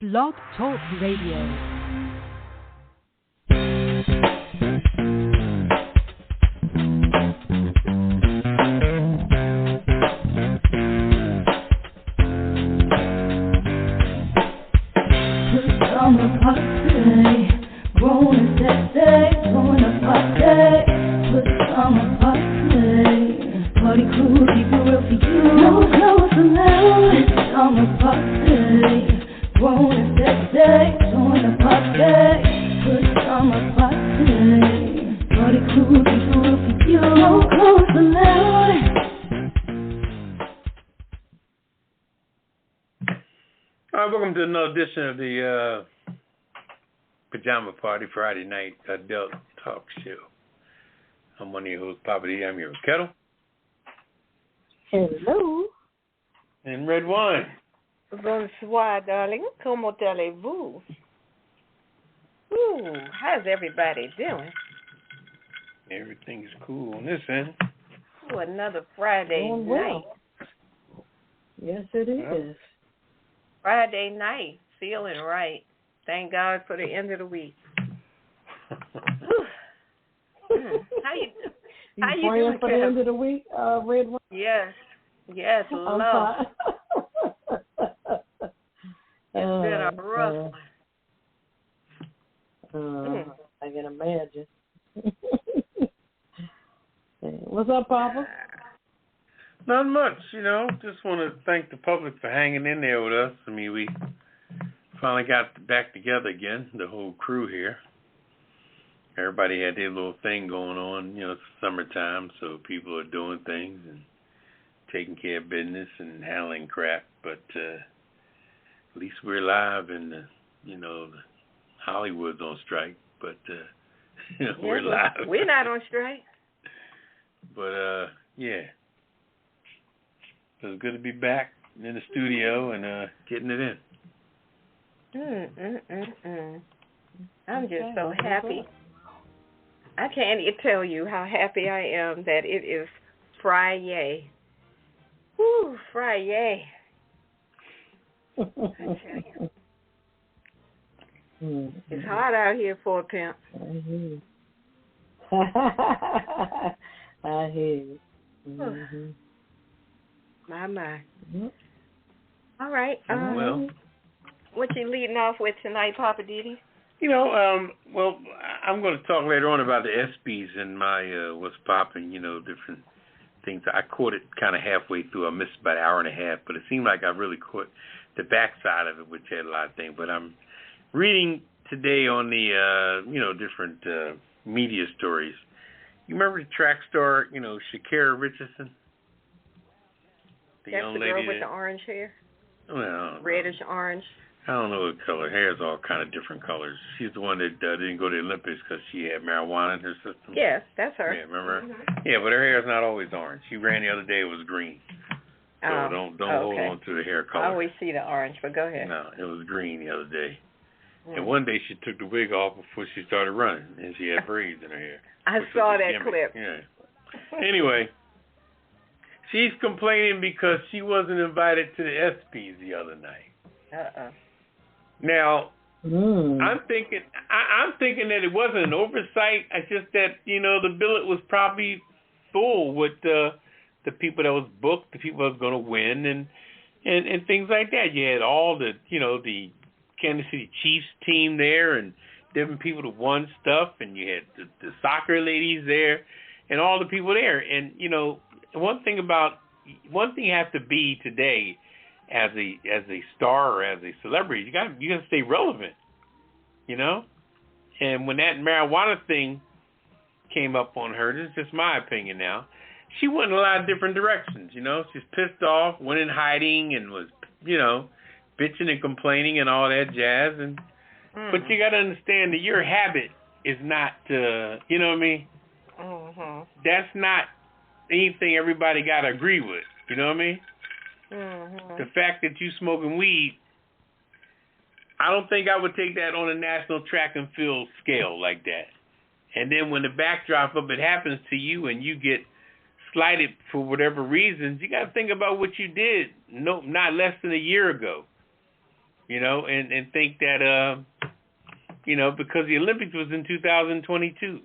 Blog Talk Radio. Party crew, keep it real for you. No clothes allowed. Summer party. Grown and sexy. Join the party. Put summer party. Party crew, keep it real for you. No clothes allowed. All right, welcome to another edition of the Pajama Party Friday Night Adult Talk Show. I'm one of your hosts, Poppa DD. I'm here with Ketel. Hello. And Redwine. Bonsoir, darling. Comment allez-vous? Ooh, how's everybody doing? Everything's cool on this end. Ooh, another Friday night. Yes, it is. Friday night, feeling right. Thank God for the end of the week. How you doing, for the end of the week, Redwine? Yes, love. It's been a rough one. I can imagine. What's up, Papa? Not much, Just want to thank the public for hanging in there with us. I mean, we finally got back together again, the whole crew here. Everybody had their little thing going on. It's summertime, so people are doing things and taking care of business and handling crap. But at least we're alive, and the Hollywood's on strike. But we're alive. We're not on strike. But yeah, so it's good to be back in the studio and getting it in. I'm just so happy. I can't even tell you how happy I am that it is Friday. Woo, Friday. I tell you. It's hot out here for a pimp. I hear you. Mm-hmm. My. Mm-hmm. All right. Well, what you leading off with tonight, Poppa DD? Well, I'm going to talk later on about the ESPYs and my what's popping, different things. I caught it kind of halfway through. I missed about an hour and a half, but it seemed like I really caught the backside of it, which had a lot of things. But I'm reading today on the, different media stories. You remember the track star, Shakira Richardson? That's the girl with the orange hair? Well, reddish orange. I don't know what color. Hair is all kind of different colors. She's the one that didn't go to the Olympics because she had marijuana in her system. Yes, that's her. Yeah, remember? Mm-hmm. Yeah, but her hair is not always orange. She ran the other day, it was green. So don't hold on to the hair color. I always see the orange, but go ahead. No, it was green the other day. And one day she took the wig off before she started running, and she had braids in her hair. I saw that clip. Yeah. Anyway, she's complaining because she wasn't invited to the ESPYs the other night. Now, I'm thinking that it wasn't an oversight. It's just that the billet was probably full with the people that was booked, the people that was going to win, and things like that. You had all the the Kansas City Chiefs team there, and different people that won stuff, and you had the soccer ladies there, and all the people there. And one thing you have to be today. As a star or as a celebrity, you got to stay relevant, And when that marijuana thing came up on her, this is just my opinion now, she went in a lot of different directions, She's pissed off, went in hiding, and was, bitching and complaining and all that jazz. And but you got to understand that your habit is not, you know what I mean? Mm-hmm. That's not anything everybody got to agree with. You know what I mean? Mm-hmm. The fact that you smoking weed, I don't think I would take that on a national track and field scale like that. And then when the backdrop of it happens to you and you get slighted for whatever reasons, you got to think about what you did not less than a year ago. you know, and think that, you know, because the Olympics was in 2022.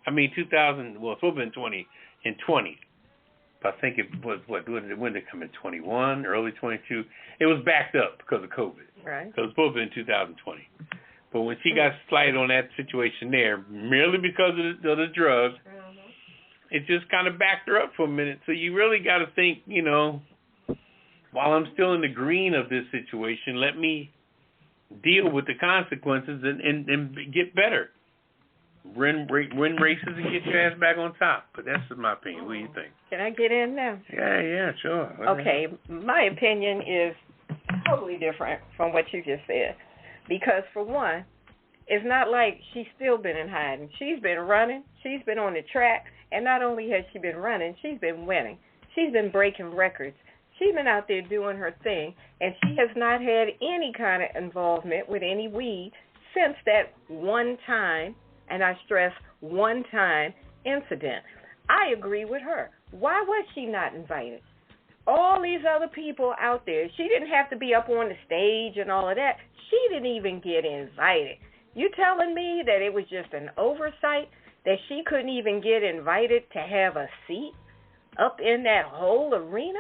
I mean, 2000, well, it's supposed to be in 20. But I think it was, when did it come in, 21, early 22? It was backed up because of COVID. Right. So it was supposed to be in 2020. But when she got slighted on that situation there, merely because of the drugs, it just kind of backed her up for a minute. So you really got to think, you know, while I'm still in the green of this situation, let me deal with the consequences and get better. Win races and get your ass back on top. But that's my opinion. What do you think? Can I get in now? Yeah, sure. Okay, my opinion is totally different from what you just said. Because, for one, it's not like she's still been in hiding. She's been running. She's been on the track. And not only has she been running, she's been winning. She's been breaking records. She's been out there doing her thing. And she has not had any kind of involvement with any weed since that one time, and I stress one time, incident. I agree with her. Why was she not invited? All these other people out there, she didn't have to be up on the stage and all of that. She didn't even get invited. You telling me that it was just an oversight, that she couldn't even get invited to have a seat up in that whole arena?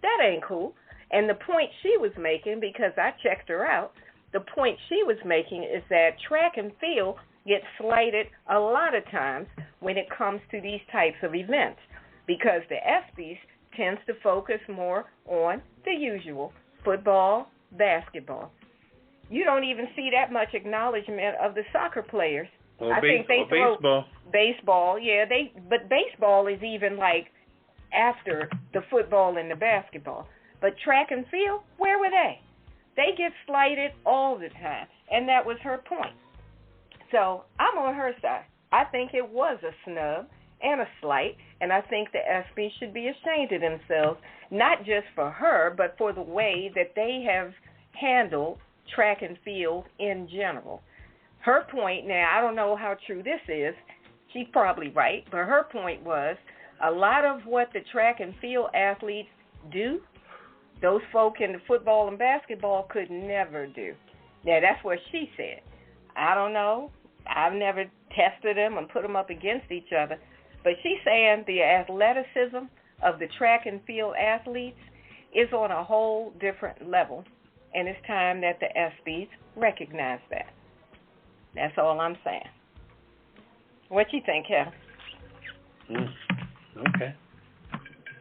That ain't cool. And the point she was making, because I checked her out, the point she was making is that track and field gets slighted a lot of times when it comes to these types of events, because the ESPYs tends to focus more on the usual, football, basketball. You don't even see that much acknowledgement of the soccer players. I think they throw baseball. Yeah, but baseball is even like after the football and the basketball. But track and field, where were they? They get slighted all the time, and that was her point. So I'm on her side. I think it was a snub and a slight, and I think the ESPYs should be ashamed of themselves, not just for her, but for the way that they have handled track and field in general. Her point, now, I don't know how true this is. She's probably right, but her point was a lot of what the track and field athletes do, those folk in the football and basketball could never do. Now, that's what she said. I don't know. I've never tested them and put them up against each other. But she's saying the athleticism of the track and field athletes is on a whole different level, and it's time that the ESPYs recognize that. That's all I'm saying. What you think, Ketel? Okay.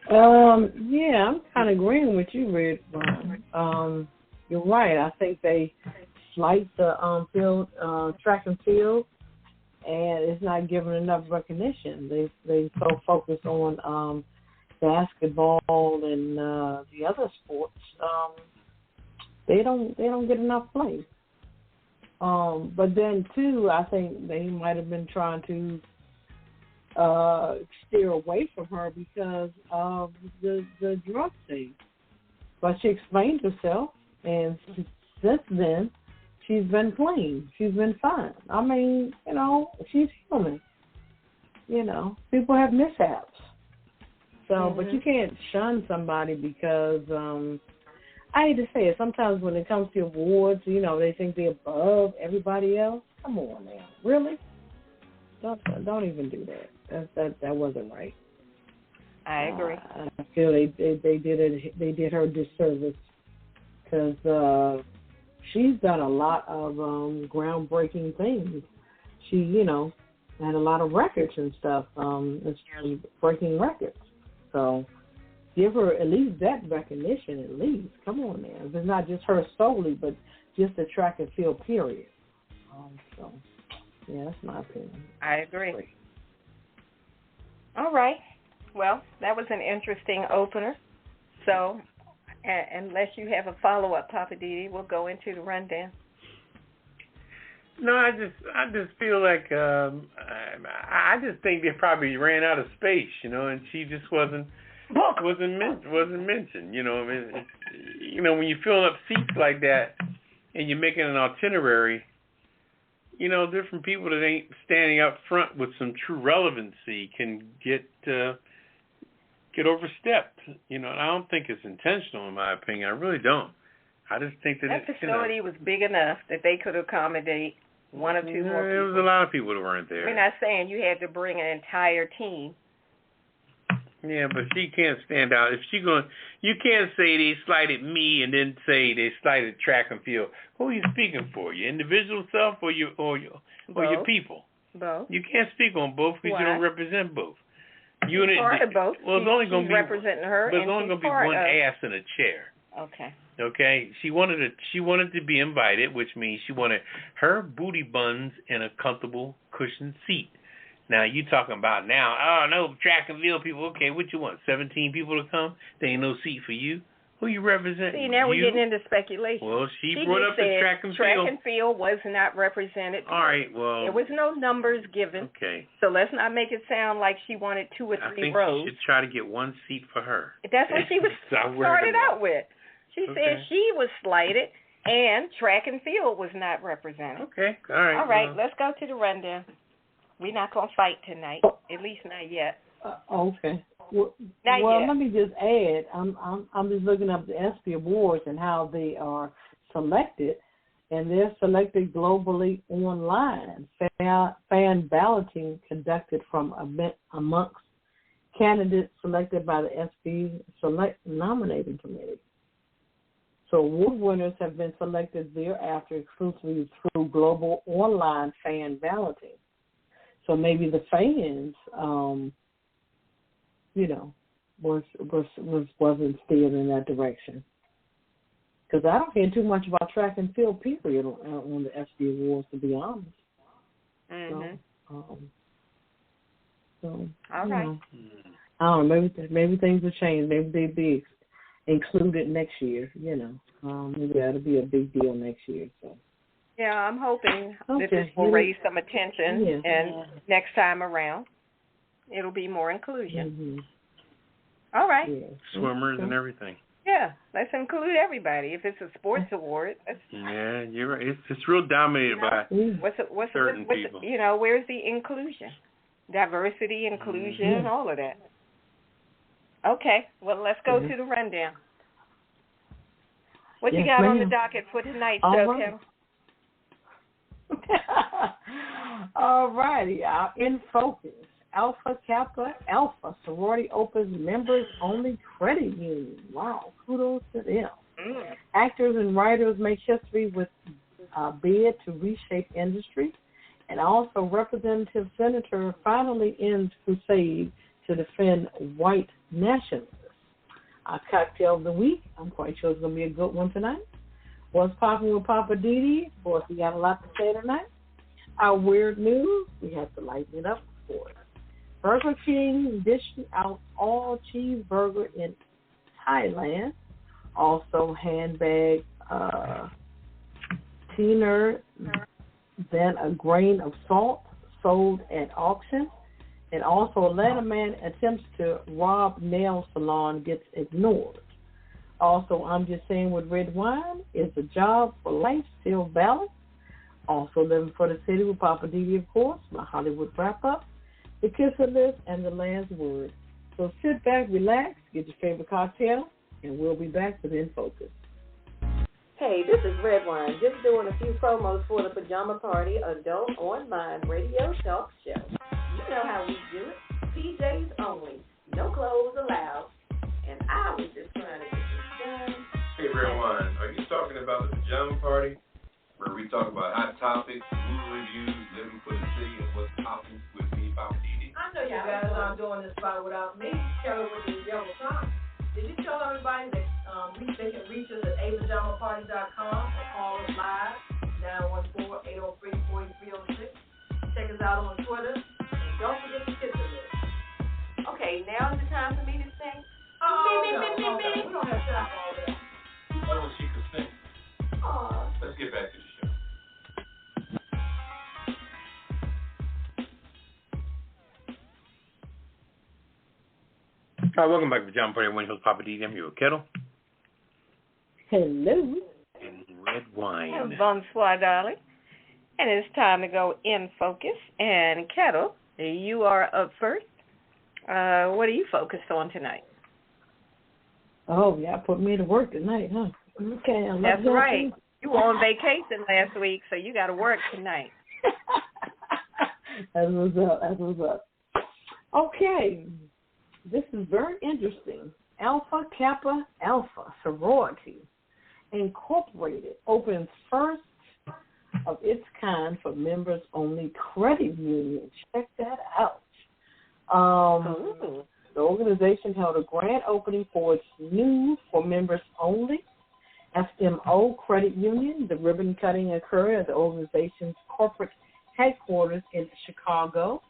Yeah, I'm kind of agreeing with you, Redwine. You're right. I think they slight the track and field, and it's not given enough recognition. They so focus on basketball and the other sports. They don't get enough play. But then too, I think they might have been trying to steer away from her because of the drug thing. But she explained herself, and since then, she's been clean. She's been fine. I mean, you know, she's human. You know, people have mishaps. So, but you can't shun somebody because, I hate to say it, sometimes when it comes to awards, you know, they think they're above everybody else. Come on now. Really? Don't even do that. That wasn't right. I agree. I feel they did her disservice because she's done a lot of groundbreaking things. She, you know, had a lot of records and stuff, as far as breaking records. So give her at least that recognition, at least. Come on, man. If it's not just her solely, but just the track and field, period. So, yeah, that's my opinion. I agree. All right. Well, that was an interesting opener. So, unless you have a follow-up, Poppa DD, we'll go into the rundown. No, I just feel like I just think they probably ran out of space, you know, and she just wasn't mentioned. You know, I mean, you know, when you're filling up seats like that and you're making an itinerary, you know, different people that ain't standing up front with some true relevancy can get overstepped. You know, and I don't think it's intentional, in my opinion. I really don't. I just think that facility was big enough that they could accommodate one or two more people. There was a lot of people that weren't there. We're not saying you had to bring an entire team. Yeah, but she can't stand out. If she going, you can't say they slighted me and then say they slighted track and field. Who are you speaking for? Your individual self or your people? Both. You can't speak on both because you don't represent both. Part of both. Well, it's only going to be representing her, but it's only going to be one ass in a chair. Okay. Okay. She wanted to be invited, which means she wanted her booty buns in a comfortable cushioned seat. Now, you talking about now, oh, no, track and field people. Okay, what you want, 17 people to come? There ain't no seat for you. Who you represent? See, now we're getting into speculation. Well, she brought up the track and field. Track and field was not represented. All right, well. There was no numbers given. Okay. So let's not make it sound like she wanted 2 or 3 rows. I think she should try to get one seat for her. That's what she was started out with. She said she was slighted and track and field was not represented. Okay, all right. All right, let's go to the rundown. We're not going to fight tonight, at least not yet. Okay. Well, not yet. Let me just add. I'm just looking up the ESPY Awards and how they are selected, and they're selected globally online. Fan balloting conducted from amongst candidates selected by the ESPY Select Nominating Committee. So award winners have been selected thereafter exclusively through global online fan balloting. So maybe the fans, wasn't steered in that direction. Because I don't hear too much about track and field period on the ESPY Awards, to be honest. Mm-hmm. All right. I don't know. Maybe things will change. Maybe they'll be included next year. Maybe that'll be a big deal next year. So. Yeah, I'm hoping that this will raise some attention, and next time around, it'll be more inclusion. Mm-hmm. All right. Yeah. Swimmers and everything. Yeah, let's include everybody. If it's a sports award. Yeah, you're right. It's real dominated by certain people. Where's the inclusion? Diversity, inclusion, all of that. Okay, well, let's go to the rundown. What you got on the docket for tonight, Ketel? All righty. In focus, Alpha Kappa Alpha Sorority opens members only credit union. Wow, kudos to them. Actors and writers make history with a bid to reshape industry, and also Representative Senator finally ends crusade to defend white nationalists. Our cocktail of the week, I'm quite sure it's going to be a good one tonight. What's popping with Poppa DD? Of course, we got a lot to say tonight. Our weird news, we have to lighten it up for us. Burger King dishing out all cheeseburger in Thailand. Also, handbag thinner than a grain of salt sold at auction. And also, Atlanta man attempts to rob nail salon gets ignored. Also, I'm just saying with Redwine, is a job for life still valid? Also, Living for the City with Poppa DD, of course, my Hollywood wrap-up, the Kisser List, and the last word. So sit back, relax, get your favorite cocktail, and we'll be back with In Focus. Hey, this is Redwine, just doing a few promos for the Pajama Party Adult Online Radio Talk Show. You know how we do it. PJs only. No clothes allowed. And I was just trying to get this done. Hey, Redwine, are you talking about the Pajama Party, where we talk about hot topics, movie reviews, living for the city, and what's popping with me, Poppa DD? I know you guys aren't doing this spot without me. Ketel with the Yellow Sign. Did you tell everybody that they can reach us at apajamaparty.com or call us live, 914-803-4306. Check us out on Twitter. And don't forget to hit the list. Okay, now is the time for me to sing. We don't have time for all that. Oh, she could sing. Let's get back to the show. All right, welcome back to Pajama Party. I'm host Poppa DD. I'm here with Ketel. Hello. And Redwine. Bonsoir, darling. And it's time to go in focus. And Ketel, you are up first. What are you focused on tonight? Oh, yeah, put me to work tonight, huh? Okay, that's right. You were on vacation last week, so you got to work tonight. That's what's up. Okay, this is very interesting. Alpha Kappa Alpha Sorority Incorporated opens first of its kind for members only credit union. Check that out. The organization held a grand opening for its new for members only FMO credit union. The ribbon cutting occurred at the organization's corporate headquarters in Chicago.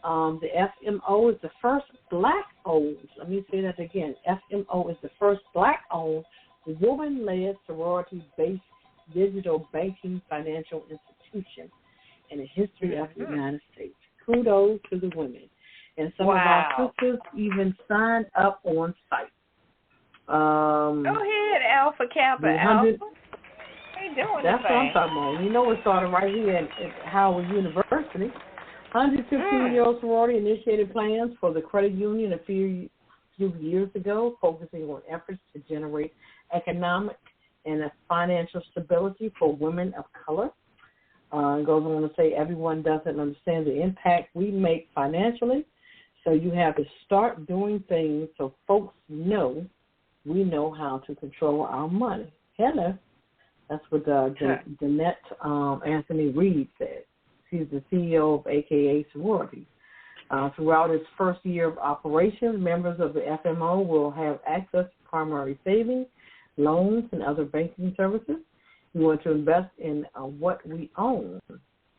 The FMO is the first black-owned, let me say that again, FMO is the first black-owned, woman-led sorority-based digital banking financial institution in the history of the United States. Kudos to the women. And some of our sisters even signed up on site. Go ahead, Alpha Kappa Alpha. They doing that's what I'm talking about. You know, it started right here at Howard University. 115-year-old sorority initiated plans for the credit union a few years ago, focusing on efforts to generate economic and financial stability for women of color. It goes on to say everyone doesn't understand the impact we make financially, so you have to start doing things so folks know we know how to control our money. Hello. That's what Jeanette Anthony Reed said. She's the CEO of AKA Sorority. Throughout its first year of operation, members of the FMO will have access to primary savings, loans, and other banking services. We want to invest in what we own,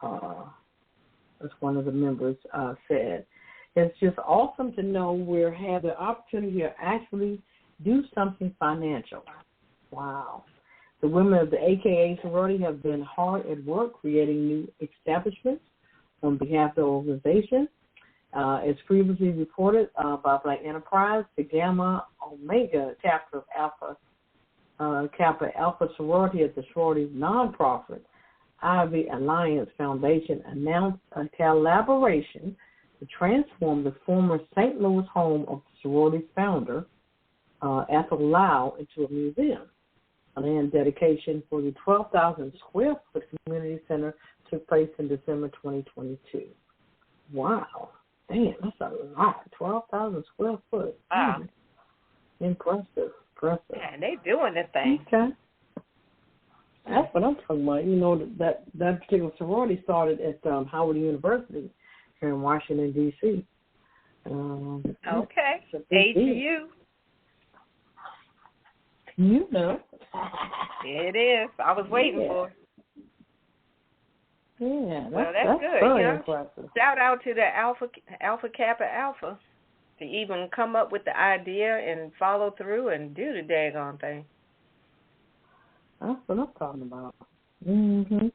as one of the members said. It's just awesome to know we have the opportunity to actually do something financial. Wow. The women of the AKA sorority have been hard at work creating new establishments on behalf of the organization. As previously reported by Black Enterprise, the Gamma Omega chapter of Kappa Alpha sorority at the sorority's nonprofit Ivy Alliance Foundation announced a collaboration to transform the former St. Louis home of the sorority's founder, Ethel Lau, into a museum. A land dedication for the 12,000 square foot community center took place in December 2022. Wow. Damn, that's a lot. 12,000 square foot. Wow. Impressive. Yeah, they doing the thing. Okay. That's what I'm talking about. You know, that particular sorority started at Howard University here in Washington, D.C. Okay. HU. You know. It is. I was waiting for it. Yeah, that's good. Very impressive. Shout out to the Alpha Kappa Alpha to even come up with the idea and follow through and do the daggone thing. That's what I'm talking about. And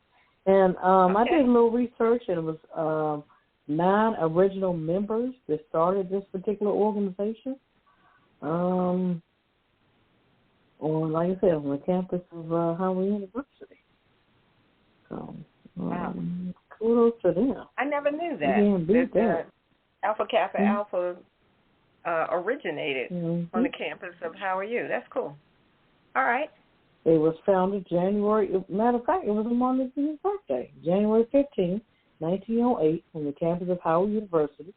I did a little research, and it was 9 original members that started this particular organization. Or, like I said, on the campus of Howard University. So, wow. Kudos to them. I never knew that. You can't beat that. Alpha Kappa Alpha originated on the campus of Howard U. That's cool. All right. It was founded January, matter of fact, it was on Martin Luther King's birthday, January 15, 1908, on the campus of Howard University.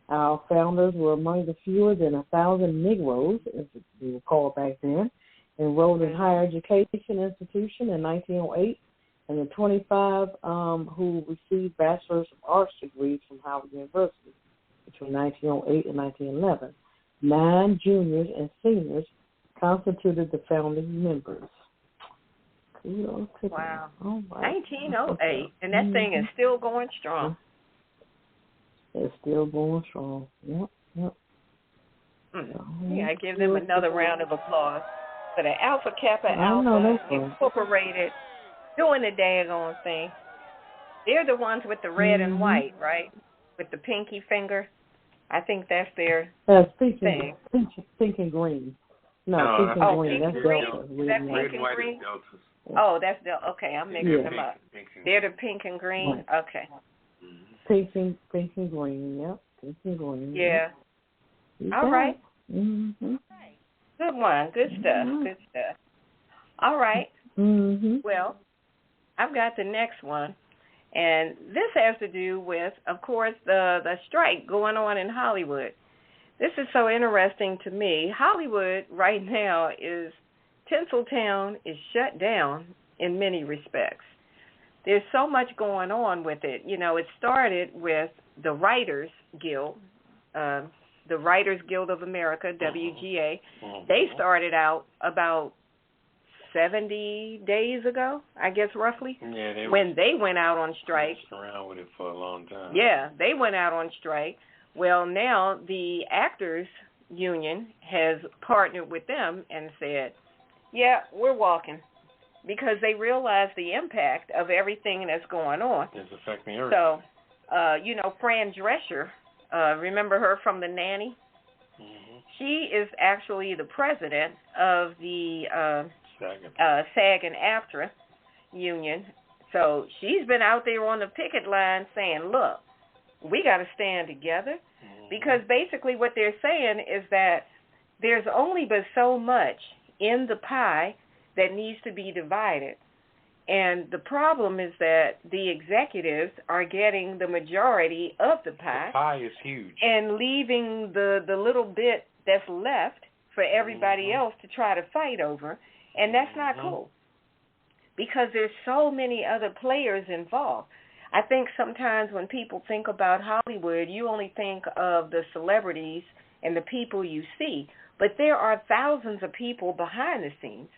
Our founders were among the fewer than 1,000 Negroes, as we were called back then, enrolled in higher education institution in 1908, and the 25 who received Bachelor's of Arts degrees from Howard University between 1908 and 1911. 9 juniors and seniors constituted the founding members. Wow. 1908, and that thing is still going strong. It's still going strong. Yep. Yeah, I give them another round of applause for the Alpha Kappa Alpha Incorporated doing the daggone thing. They're the ones with the red and white, right? With the pinky finger. I think that's their thing. Pink and green. No, pink and green. That's Delta. Is that pink and green? Oh, that's Delta. Okay, I'm mixing them up. They're the pink and green? Right. Okay. Pink and green, yep. Pink and green. Yeah. All right. Mm-hmm. Good one. Good stuff. Good stuff. All right. Mm-hmm. Well, I've got the next one, and this has to do with, of course, the strike going on in Hollywood. This is so interesting to me. Hollywood right now is, Tinseltown is shut down in many respects. There's so much going on with it. You know, it started with the Writers Guild, the Writers Guild of America, WGA. They started out about 70 days ago, I guess, roughly, when they went out on strike. Around with it for a long time. Yeah, they went out on strike. Well, now the Actors Union has partnered with them and said, yeah, we're walking, because they realize the impact of everything that's going on. It's affecting everything. So, you know, Fran Drescher, remember her from The Nanny? Mm-hmm. She is actually the president of the SAG and AFTRA union. So she's been out there on the picket line saying, look, we got to stand together, because basically what they're saying is that there's only but so much in the pie that needs to be divided. And the problem is that the executives are getting the majority of the pie. The pie is huge. And leaving the little bit that's left for everybody else to try to fight over. And that's not cool, because there's so many other players involved. I think sometimes when people think about Hollywood, you only think of the celebrities and the people you see. But there are thousands of people behind the scenes.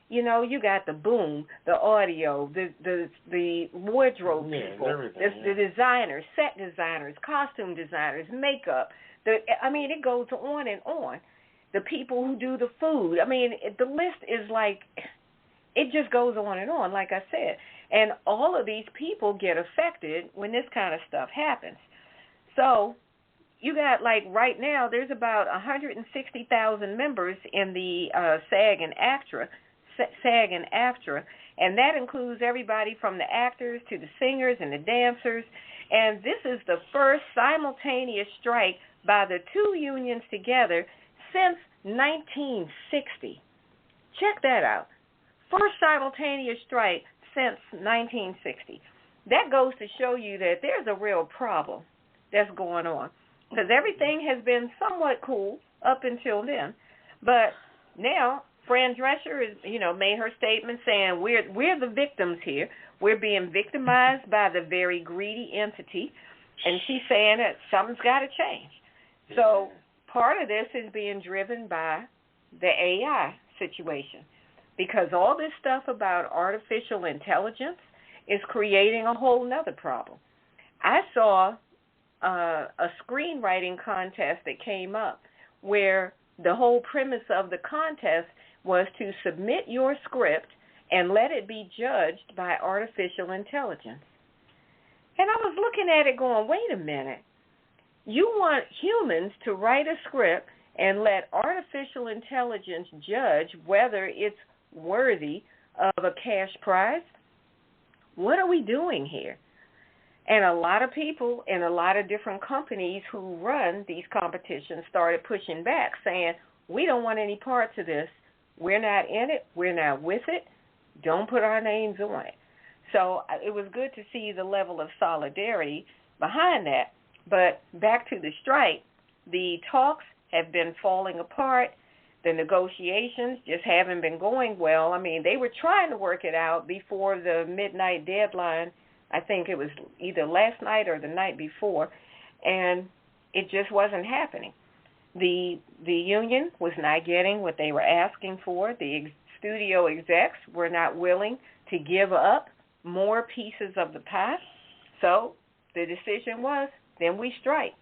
You know, you got the boom, the audio, the wardrobe people, the designers, set designers, costume designers, makeup. It goes on and on. The people who do the food. I mean, the list is like, it just goes on and on, like I said. And all of these people get affected when this kind of stuff happens. So you got, like, right now, there's about 160,000 members in the SAG and AFTRA, and that includes everybody from the actors to the singers and the dancers. And this is the first simultaneous strike by the two unions together since 1960. Check that out. First simultaneous strike since 1960. That goes to show you that there's a real problem that's going on, because everything has been somewhat cool up until then. But now Fran Drescher is, made her statement saying we're the victims here. We're being victimized by the very greedy entity, and she's saying that something's got to change. So part of this is being driven by the AI situation, because all this stuff about artificial intelligence is creating a whole nother problem. I saw a screenwriting contest that came up where the whole premise of the contest was to submit your script and let it be judged by artificial intelligence. And I was looking at it going, wait a minute. You want humans to write a script and let artificial intelligence judge whether it's worthy of a cash prize? What are we doing here? And a lot of people in a lot of different companies who run these competitions started pushing back, saying, we don't want any parts of this. We're not in it. We're not with it. Don't put our names on it. So it was good to see the level of solidarity behind that. But back to the strike, the talks have been falling apart. The negotiations just haven't been going well. I mean, they were trying to work it out before the midnight deadline. I think it was either last night or the night before, and it just wasn't happening. The union was not getting what they were asking for. The studio execs were not willing to give up more pieces of the pie. So the decision was, then we strike.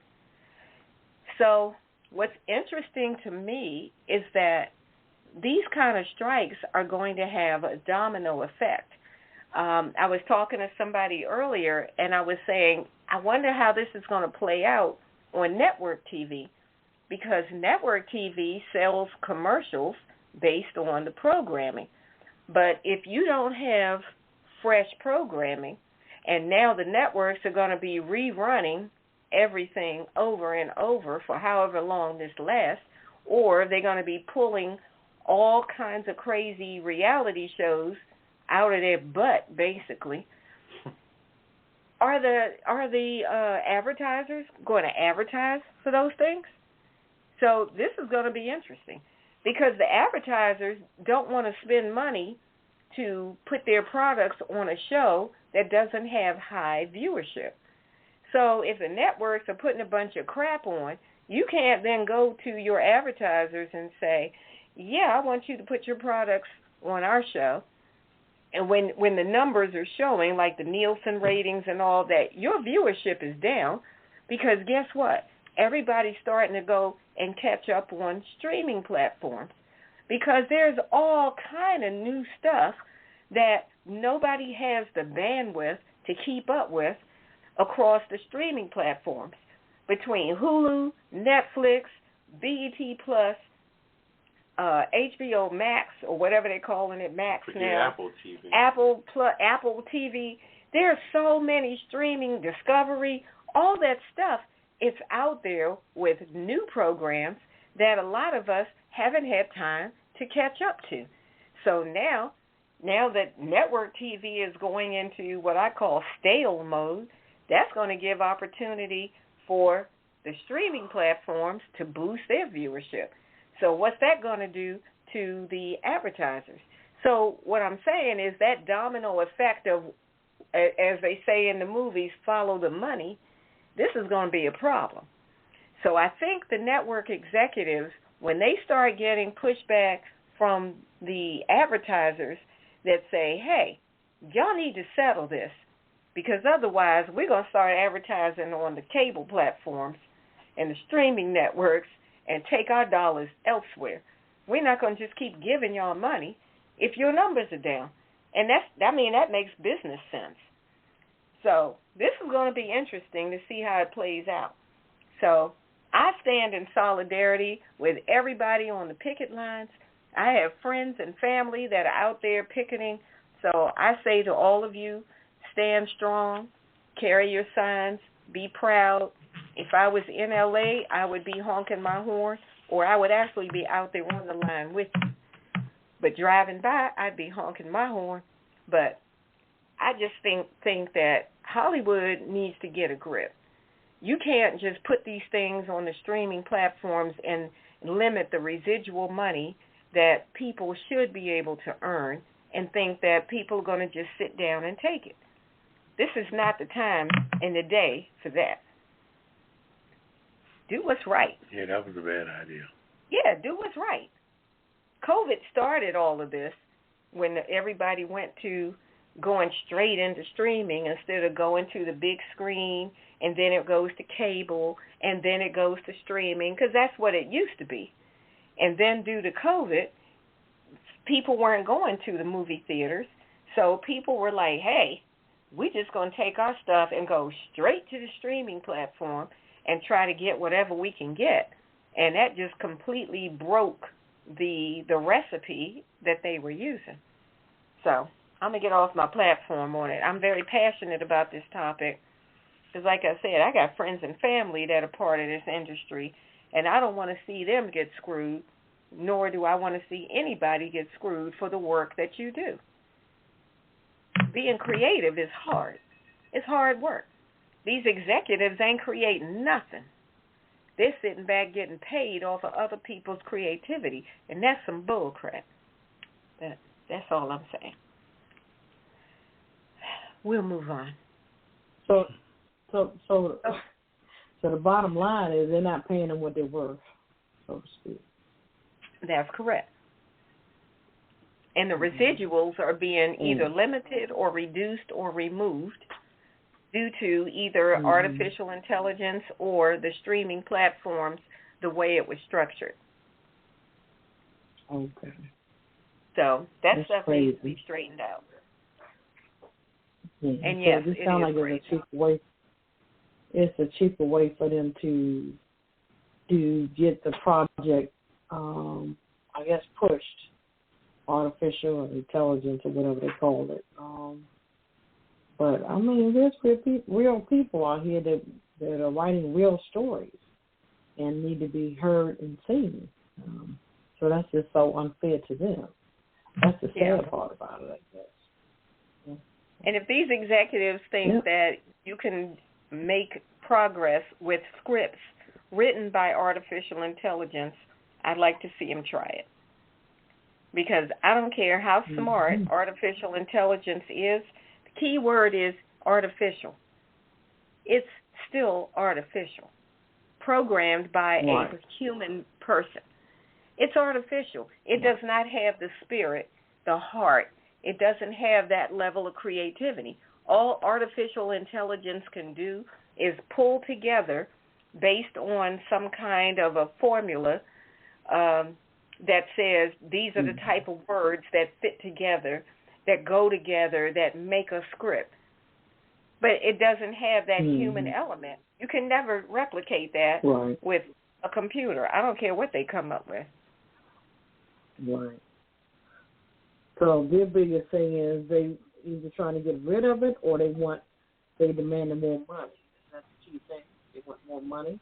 So what's interesting to me is that these kind of strikes are going to have a domino effect. I was talking to somebody earlier, and I was saying, I wonder how this is going to play out on network TV, because network TV sells commercials based on the programming. But if you don't have fresh programming, and now the networks are going to be rerunning everything over and over for however long this lasts, or they're going to be pulling all kinds of crazy reality shows out of their butt, basically. Are the advertisers going to advertise for those things? So this is going to be interesting because the advertisers don't want to spend money to put their products on a show that doesn't have high viewership. So if the networks are putting a bunch of crap on, you can't then go to your advertisers and say, yeah, I want you to put your products on our show. And when the numbers are showing, like the Nielsen ratings and all that, your viewership is down because guess what? Everybody's starting to go and catch up on streaming platforms because there's all kind of new stuff that nobody has the bandwidth to keep up with across the streaming platforms. Between Hulu, Netflix, BET Plus, HBO Max, or whatever they're calling it, Max now. Apple TV. Apple TV. There are so many streaming, Discovery, all that stuff. It's out there with new programs that a lot of us haven't had time to catch up to. So now that network TV is going into what I call stale mode, that's going to give opportunity for the streaming platforms to boost their viewership. So what's that going to do to the advertisers? So what I'm saying is that domino effect of, as they say in the movies, follow the money, this is going to be a problem. So I think the network executives, when they start getting pushback from the advertisers that say, hey, y'all need to settle this, because otherwise we're going to start advertising on the cable platforms and the streaming networks and take our dollars elsewhere. We're not going to just keep giving y'all money if your numbers are down. And that makes business sense. So this is going to be interesting to see how it plays out. So I stand in solidarity with everybody on the picket lines. I have friends and family that are out there picketing. So I say to all of you, stand strong, carry your signs, be proud. If I was in L.A., I would be honking my horn, or I would actually be out there on the line with you. But driving by, I'd be honking my horn. But I just think that Hollywood needs to get a grip. You can't just put these things on the streaming platforms and limit the residual money that people should be able to earn and think that people are going to just sit down and take it. This is not the time in the day for that. Do what's right. Yeah, that was a bad idea. Yeah, do what's right. COVID started all of this when everybody went to going straight into streaming instead of going to the big screen, and then it goes to cable, and then it goes to streaming, because that's what it used to be. And then due to COVID, people weren't going to the movie theaters, so people were like, hey, we're just going to take our stuff and go straight to the streaming platform and try to get whatever we can get. And that just completely broke the recipe that they were using. So I'm going to get off my platform on it. I'm very passionate about this topic because, like I said, I got friends and family that are part of this industry, and I don't want to see them get screwed, nor do I want to see anybody get screwed for the work that you do. Being creative is hard. It's hard work. These executives ain't creating nothing. They're sitting back getting paid off of other people's creativity, and that's some bull crap. That's all I'm saying. We'll move on. So the bottom line is they're not paying them what they're worth, so to speak. That's correct. And the residuals are being either limited or reduced or removed due to either artificial intelligence or the streaming platforms, the way it was structured. Okay. So that That's stuff crazy. needs to be straightened out. Yeah. And yes, it sounds like it's a cheaper way. It's a cheaper way for them to get the project, I guess, pushed. Artificial intelligence or whatever they call it. But, I mean, there's real people out here that are writing real stories and need to be heard and seen. So that's just so unfair to them. That's the sad part about it, I guess. Yeah. And if these executives think that you can make progress with scripts written by artificial intelligence, I'd like to see them try it. Because I don't care how smart artificial intelligence is, the key word is artificial. It's still artificial, programmed by a human person. It's artificial. It does not have the spirit, the heart. It doesn't have that level of creativity. All artificial intelligence can do is pull together based on some kind of a formula that says these are the type of words that fit together, that go together, that make a script. But it doesn't have that human element. You can never replicate that with a computer. I don't care what they come up with. Right. So their biggest thing is they either trying to get rid of it or they demand more money. That's the key thing. They want more money.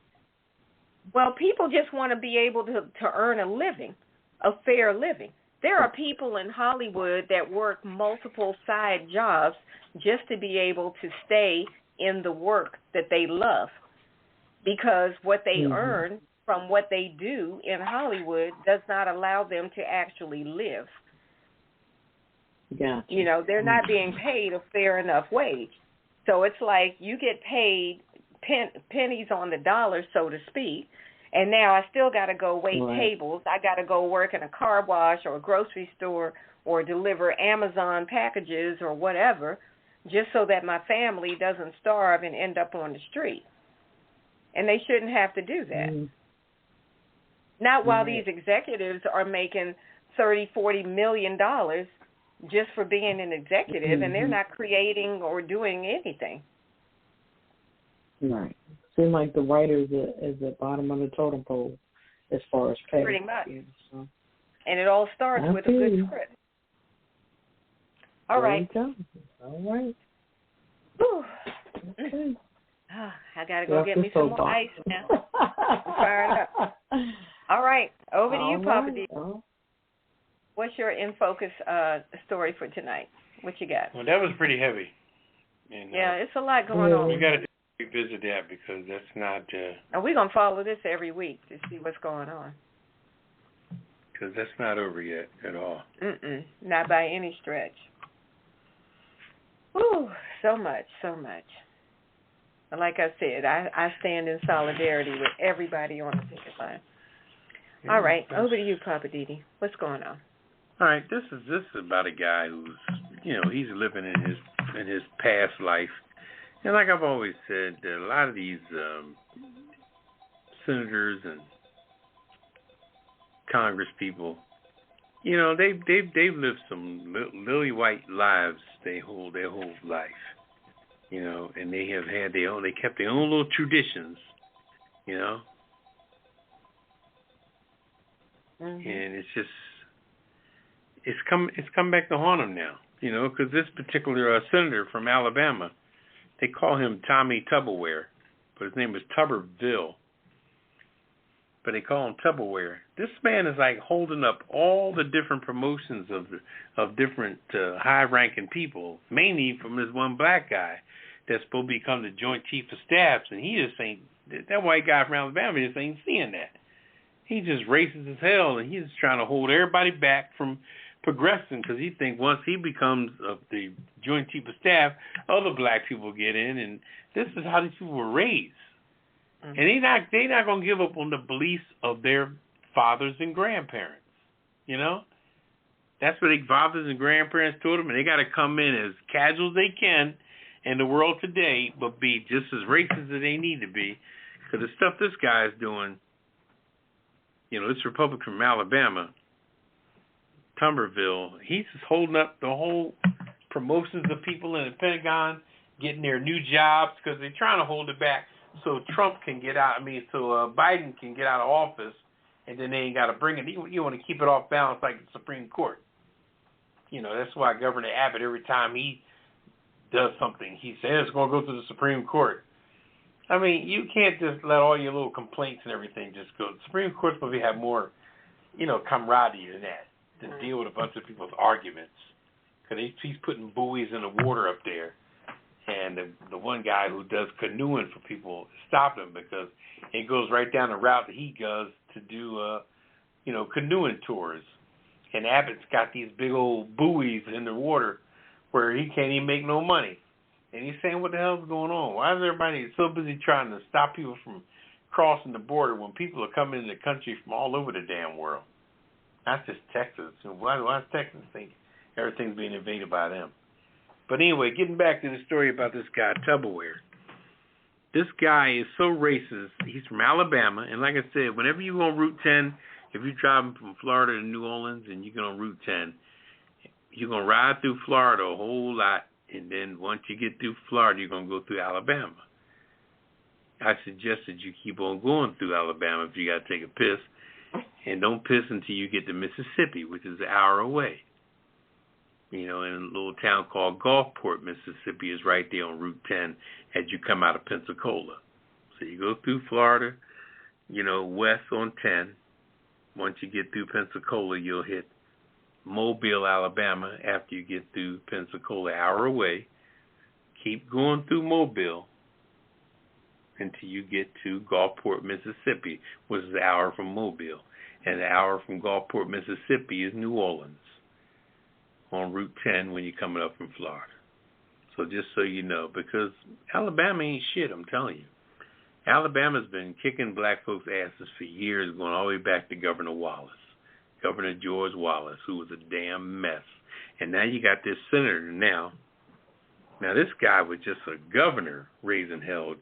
Well, people just want to be able to earn a living, a fair living. There are people in Hollywood that work multiple side jobs just to be able to stay in the work that they love, because what they earn from what they do in Hollywood does not allow them to actually live. Gotcha. You know, they're not being paid a fair enough wage. So it's like you get paid pennies on the dollar, so to speak, and now I still got to go wait tables. I got to go work in a car wash or a grocery store or deliver Amazon packages or whatever, just so that my family doesn't starve and end up on the street. And they shouldn't have to do that. Not while these executives are making $30, $40 million just for being an executive, and they're not creating or doing anything. Right. Seems like the writer is at the bottom of the totem pole as far as pay. Pretty much. Yeah, so. And it all starts with a good script. All right. All right. Whew. Okay. Oh, I got to go get me some more ice now. I'm fired up. All right. Over to you, Poppa DD. What's your In Focus story for tonight? What you got? Well, that was pretty heavy. And, it's a lot going on. We got to revisit that because that's not... and we're going to follow this every week to see what's going on. Because that's not over yet at all. Not by any stretch. Whew, so much. Like I said, I stand in solidarity with everybody on the picket line. Yeah, all right, over to you, Poppa DD. What's going on? All right, this is about a guy who's, he's living in his past life. And like I've always said, a lot of these senators and Congress people, they've lived some lily white lives their whole life, and they have had they kept their own little traditions, and it's just it's come back to haunt them now, because this particular senator from Alabama, they call him Tommy Tupperware, but his name is Tuberville. But they call him Tupperware. This man is like holding up all the different promotions of different high-ranking people, mainly from this one black guy that's supposed to become the Joint Chief of Staff, and he just ain't, that white guy from Alabama just ain't seeing that. He just racist as hell, and he's trying to hold everybody back from progressing because he thinks once he becomes the Joint Chief of Staff, other black people get in, and this is how these people were raised. And they're not going to give up on the beliefs of their fathers and grandparents. That's what their fathers and grandparents taught them, and they got to come in as casual as they can in the world today, but be just as racist as they need to be. Because the stuff this guy is doing, this Republican from Alabama, Tuberville, he's just holding up the whole promotions of people in the Pentagon, getting their new jobs, because they're trying to hold it back so Trump can get out. So Biden can get out of office, and then they ain't got to bring it. You want to keep it off balance like the Supreme Court. That's why Governor Abbott, every time he does something, he says it's going to go to the Supreme Court. You can't just let all your little complaints and everything just go. The Supreme Court's supposed to have more camaraderie in that to deal with a bunch of people's arguments. Because he's putting buoys in the water up there. And the one guy who does canoeing for people stopped him because it goes right down the route that he does to do, canoeing tours. And Abbott's got these big old buoys in the water where he can't even make no money. And he's saying, what the hell's going on? Why is everybody so busy trying to stop people from crossing the border when people are coming into the country from all over the damn world? Not just Texas. Why does Texans think everything's being invaded by them? But anyway, getting back to the story about this guy, Tupperware. This guy is so racist. He's from Alabama. And like I said, whenever you go on Route 10, if you're driving from Florida to New Orleans and you get on Route 10, you're going to ride through Florida a whole lot. And then once you get through Florida, you're going to go through Alabama. I suggest that you keep on going through Alabama if you got to take a piss. And don't piss until you get to Mississippi, which is an hour away. In a little town called Gulfport, Mississippi is right there on Route 10 as you come out of Pensacola. So you go through Florida, west on 10. Once you get through Pensacola, you'll hit Mobile, Alabama after you get through Pensacola, hour away. Keep going through Mobile until you get to Gulfport, Mississippi, which is an hour from Mobile. And an hour from Gulfport, Mississippi is New Orleans on Route 10 when you're coming up from Florida. So just so you know, because Alabama ain't shit, I'm telling you. Alabama's been kicking black folks' asses for years, going all the way back to Governor Wallace. Governor George Wallace, who was a damn mess. And now you got this senator now. Now this guy was just a governor raising hell,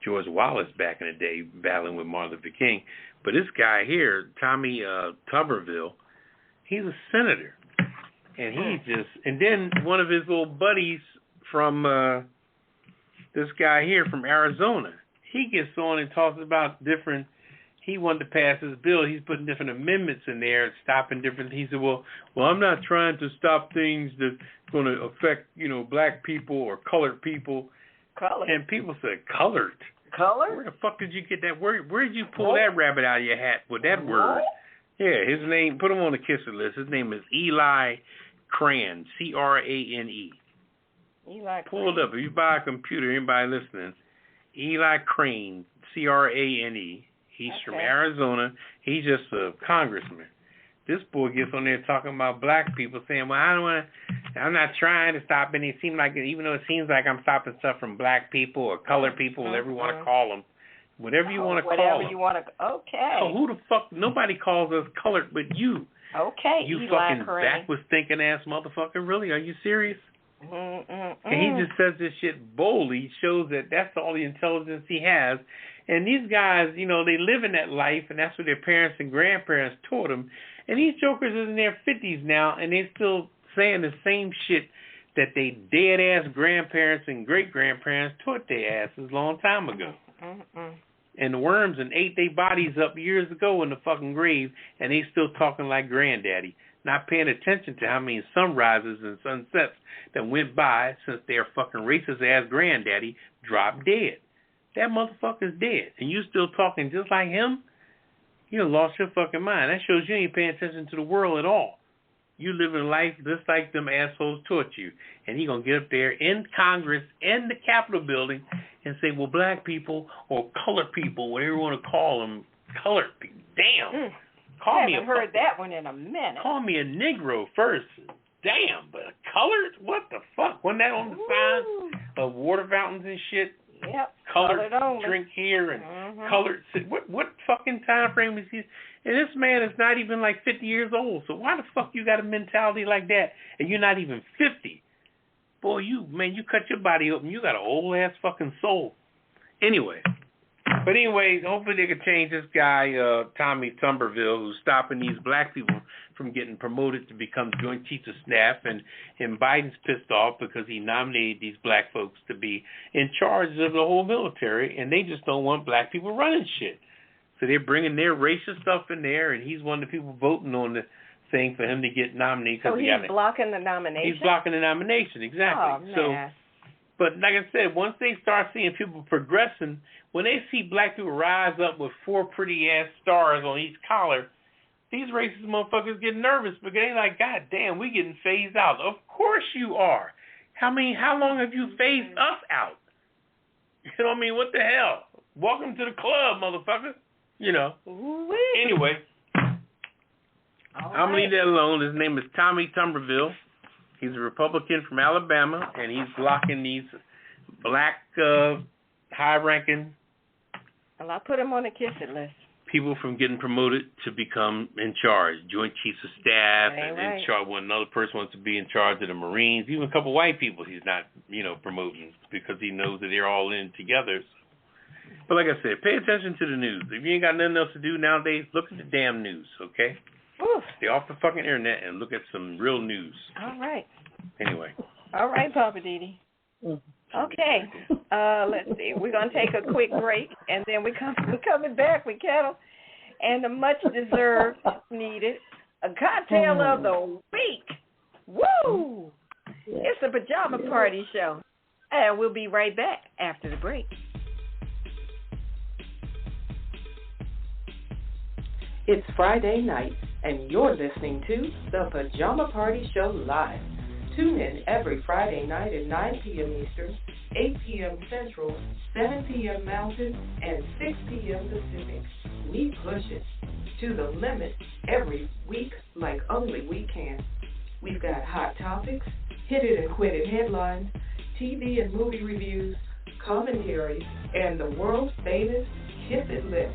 George Wallace back in the day, battling with Martin Luther King. But this guy here, Tommy Tuberville, he's a senator. And and then one of his little buddies from this guy here from Arizona, he gets on and talks about he wanted to pass his bill. He's putting different amendments in there, stopping different. He said, well, I'm not trying to stop things that's going to affect, black people or colored people. Colored. And people said, colored? Colored? Where the fuck did you get that word? Where did you pull that rabbit out of your hat with that word? Yeah, his name, put him on the kisser list. His name is Eli Crane, C-R-A-N-E. Eli Crane. Pull it up. If you buy a computer, anybody listening, Eli Crane, C-R-A-N-E. He's from Arizona. He's just a congressman. This boy gets on there talking about black people, saying, well, I'm not trying to stop any. Even though it seems like I'm stopping stuff from black people or colored people, whatever you want to call them. Whatever you want to call them. Whatever you want to, okay. So who the fuck, nobody calls us colored but you. Okay, you Eli fucking Crane. backwards thinking ass motherfucker. Really? Are you serious? And he just says this shit boldly, shows that that's all the intelligence he has. And these guys, they live in that life, and that's what their parents and grandparents taught them. And these jokers is in their 50s now, and they're still saying the same shit that they dead-ass grandparents and great-grandparents taught their asses a long time ago. And the worms and ate their bodies up years ago in the fucking grave, and they still talking like granddaddy, not paying attention to how many sunrises and sunsets that went by since their fucking racist-ass granddaddy dropped dead. That motherfucker's dead, and you still talking just like him? You lost your fucking mind. That shows you ain't paying attention to the world at all. You living life just like them assholes taught you. And he going to get up there in Congress, in the Capitol building, and say, well, black people or colored people, whatever you want to call them, colored people. Damn. I haven't heard that one in a minute. Call me a Negro first. Damn, but colored? What the fuck? Wasn't that on the signs of water fountains and shit? Yep. Colored drink here and colored. What fucking time frame is he? And this man is not even like 50 years old. So why the fuck you got a mentality like that and you're not even 50? Boy, you cut your body open. You got an old ass fucking soul. Anyway, hopefully they could change this guy, Tommy Tuberville, who's stopping these black people from getting promoted to become Joint Chiefs of Staff, and Biden's pissed off because he nominated these black folks to be in charge of the whole military, and they just don't want black people running shit. So they're bringing their racist stuff in there, and he's one of the people voting on the thing for him to get nominated. So he's blocking the nomination? He's blocking the nomination, exactly. Oh, man. But like I said, once they start seeing people progressing, when they see black people rise up with 4 pretty-ass stars on each collar, these racist motherfuckers get nervous because they like, God damn, we getting phased out. Of course you are. How long have you phased us out? You know what I mean? What the hell? Welcome to the club, motherfucker. You know. Ooh-wee. Anyway, I'm leaving that alone. His name is Tommy Tuberville. He's a Republican from Alabama, and he's blocking these black, high-ranking. Well, I put him on the kiss it list. People from getting promoted to become in charge, Joint Chiefs of Staff, and right. in charge. When another person wants to be in charge of the Marines, even a couple white people, he's not, promoting because he knows that they're all in together. But like I said, pay attention to the news. If you ain't got nothing else to do nowadays, look at the damn news, okay? Oof. Stay off the fucking internet and look at some real news. All right. Anyway. All right, Poppa DD. Okay. Let's see. We're going to take a quick break, and then we're coming back with Ketel and the much-deserved, needed, a cocktail of the week. Woo! It's the Pajama Party Show, and we'll be right back after the break. It's Friday night, and you're listening to the Pajama Party Show Live. Tune in every Friday night at 9 p.m. Eastern, 8 p.m. Central, 7 p.m. Mountain, and 6 p.m. Pacific. We push it to the limit every week like only we can. We've got hot topics, hit it and quit it headlines, TV and movie reviews, commentaries, and the world's famous Kiss It list.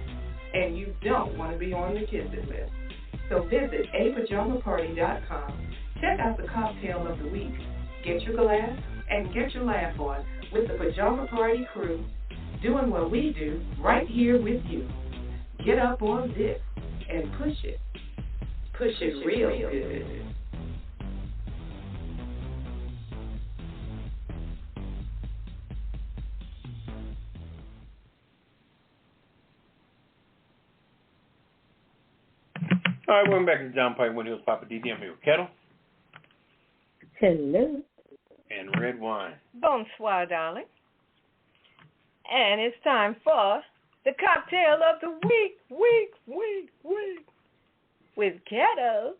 And you don't want to be on the Kiss It list. So visit apajamaparty.com. Check out the cocktail of the week. Get your glass and get your laugh on with the Pajama Party Crew, doing what we do right here with you. Get up on this and push it. Push it real good. All right, welcome back to John Pike when he was Poppa DD. I'm here with Ketel. Hello. And Redwine. Bonsoir, darling. And it's time for the cocktail of the week. With Ketel.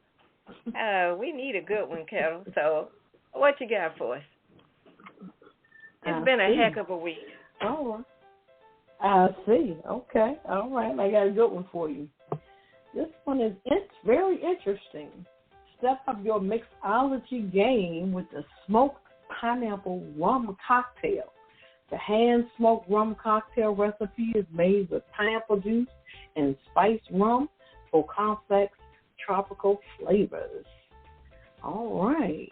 We need a good one, Ketel. So, what you got for us? It's been a heck of a week. Oh, I see. Okay. All right. I got a good one for you. This one is very interesting. Step up your mixology game with the smoked pineapple rum cocktail. The hand-smoked rum cocktail recipe is made with pineapple juice and spiced rum for complex tropical flavors. All right.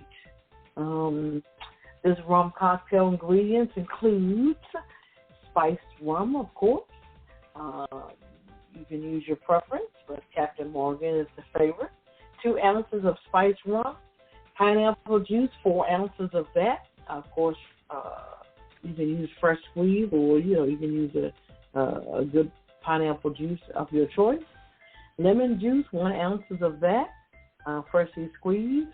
This rum cocktail ingredients includes spiced rum, of course. You can use your preference, but Captain Morgan is the favorite. 2 ounces of spiced rum, pineapple juice, 4 ounces of that. Of course, you can use fresh squeeze, or you can use a good pineapple juice of your choice. Lemon juice, 1 ounce of that, freshly squeezed.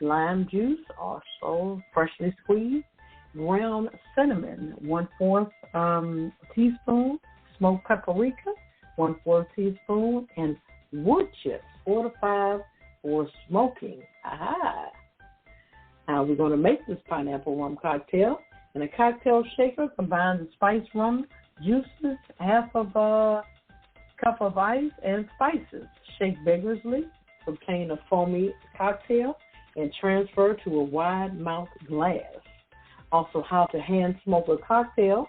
Lime juice, also freshly squeezed. Ground cinnamon, 1/4 teaspoon. Smoked paprika, 1/4 teaspoon, and wood chips, 4 to 5 for smoking. Aha! Now we're going to make this pineapple rum cocktail. In a cocktail shaker, combine the spiced rum juices, half of a cup of ice, and spices. Shake vigorously to obtain a foamy cocktail and transfer to a wide-mouth glass. Also, how to hand smoke a cocktail.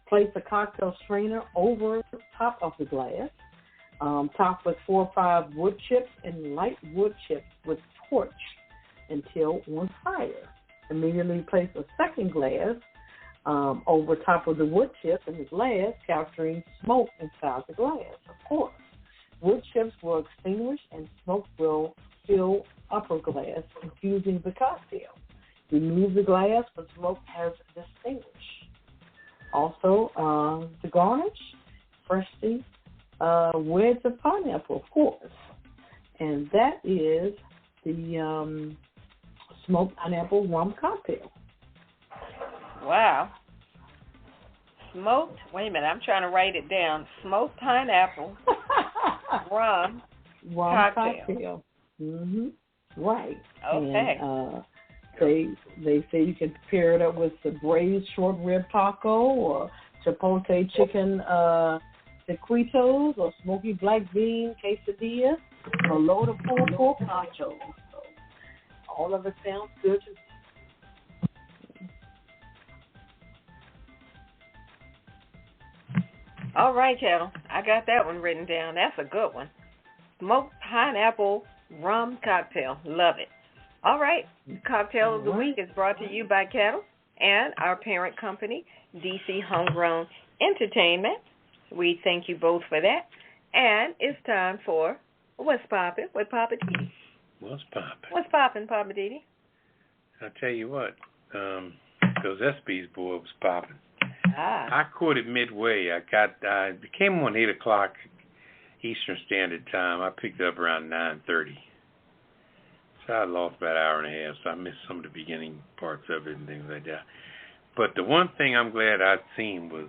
Place a cocktail strainer over the top of the glass. Top with 4 or 5 wood chips and light wood chips with torch until on fire. Immediately place a second glass over top of the wood chips in the glass, capturing smoke inside the glass, of course. Wood chips will extinguish and smoke will fill upper glass, infusing the cocktail. Remove the glass when smoke has extinguished. Also, to garnish, freshly wedge of pineapple, of course. And that is the smoked pineapple rum cocktail. Wow. Smoked, wait a minute, I'm trying to write it down. Smoked pineapple, rum, rum cocktail. Right. Okay. And they say you can pair it up with the braised short rib taco or chipotle chicken taquitos or smoky black bean quesadilla or load of pulled pork nachos. So all of it sounds good to me. All right, Ketel. I got that one written down. That's a good one. Smoked pineapple rum cocktail. Love it. All right. The cocktail of the week is brought to you by Ketel and our parent company, DC Homegrown Entertainment. We thank you both for that. And it's time for What's Poppin' with Poppa DD. What's poppin'? What's poppin', Poppa DD? I'll tell you what. Those ESPYs, boy, was poppin'. Ah. I caught it midway. It came on 8 o'clock Eastern Standard Time. I picked it up around 9:30. So I lost about an hour and a half, so I missed some of the beginning parts of it and things like that. But the one thing I'm glad I'd seen was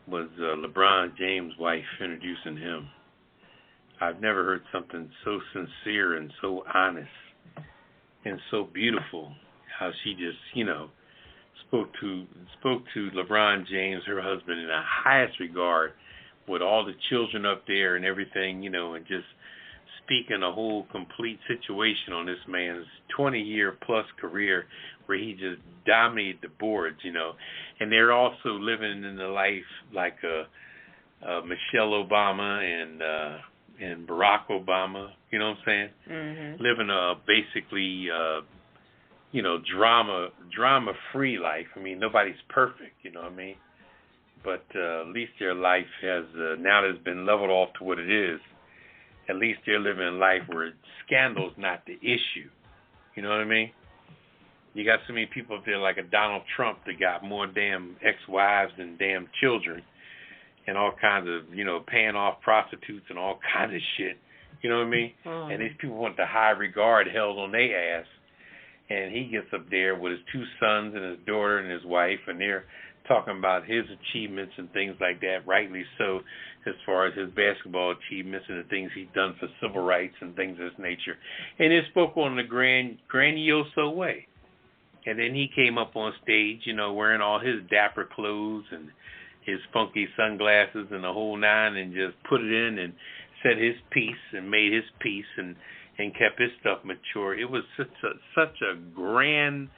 LeBron James' wife introducing him. I've never heard something so sincere and so honest and so beautiful. How she just, spoke to LeBron James, her husband, in the highest regard, with all the children up there and everything, and just speaking a whole complete situation on this man's 20-year-plus career where he just dominated the boards, and they're also living in the life like Michelle Obama and Barack Obama, you know what I'm saying? Mm-hmm. Living a basically drama-free life. I mean, nobody's perfect, you know what I mean? But at least their life has, now that it's been leveled off to what it is, at least they're living a life where scandal's not the issue. You know what I mean? You got so many people up there like a Donald Trump that got more damn ex-wives than damn children and all kinds of, paying off prostitutes and all kinds of shit. You know what I mean? Mm. And these people want the high regard held on their ass. And he gets up there with his 2 sons and his daughter and his wife, and they're talking about his achievements and things like that, rightly so, as far as his basketball achievements and the things he's done for civil rights and things of this nature. And he spoke on the grandiose way. And then he came up on stage, wearing all his dapper clothes and his funky sunglasses and the whole nine, and just put it in and said his piece and made his piece and kept his stuff mature. It was such a grand.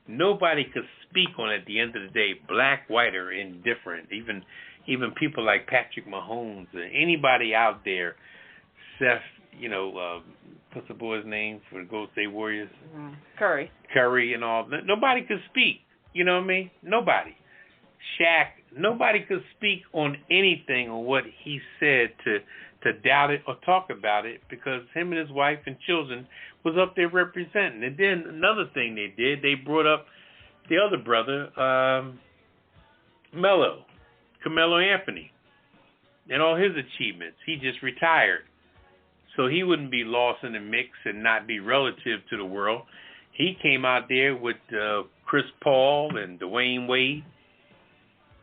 Nobody could speak on it at the end of the day, black, white, or indifferent. Even people like Patrick Mahomes, anybody out there, Seth, what's the boy's name for the Golden State Warriors? Curry and all. Nobody could speak. You know what I mean? Nobody. Shaq, nobody could speak on anything on what he said to doubt it or talk about it, because him and his wife and children was up there representing. And then another thing they did, they brought up the other brother, Carmelo Anthony, and all his achievements. He just retired, so he wouldn't be lost in the mix and not be relative to the world. He came out there with Chris Paul and Dwayne Wade,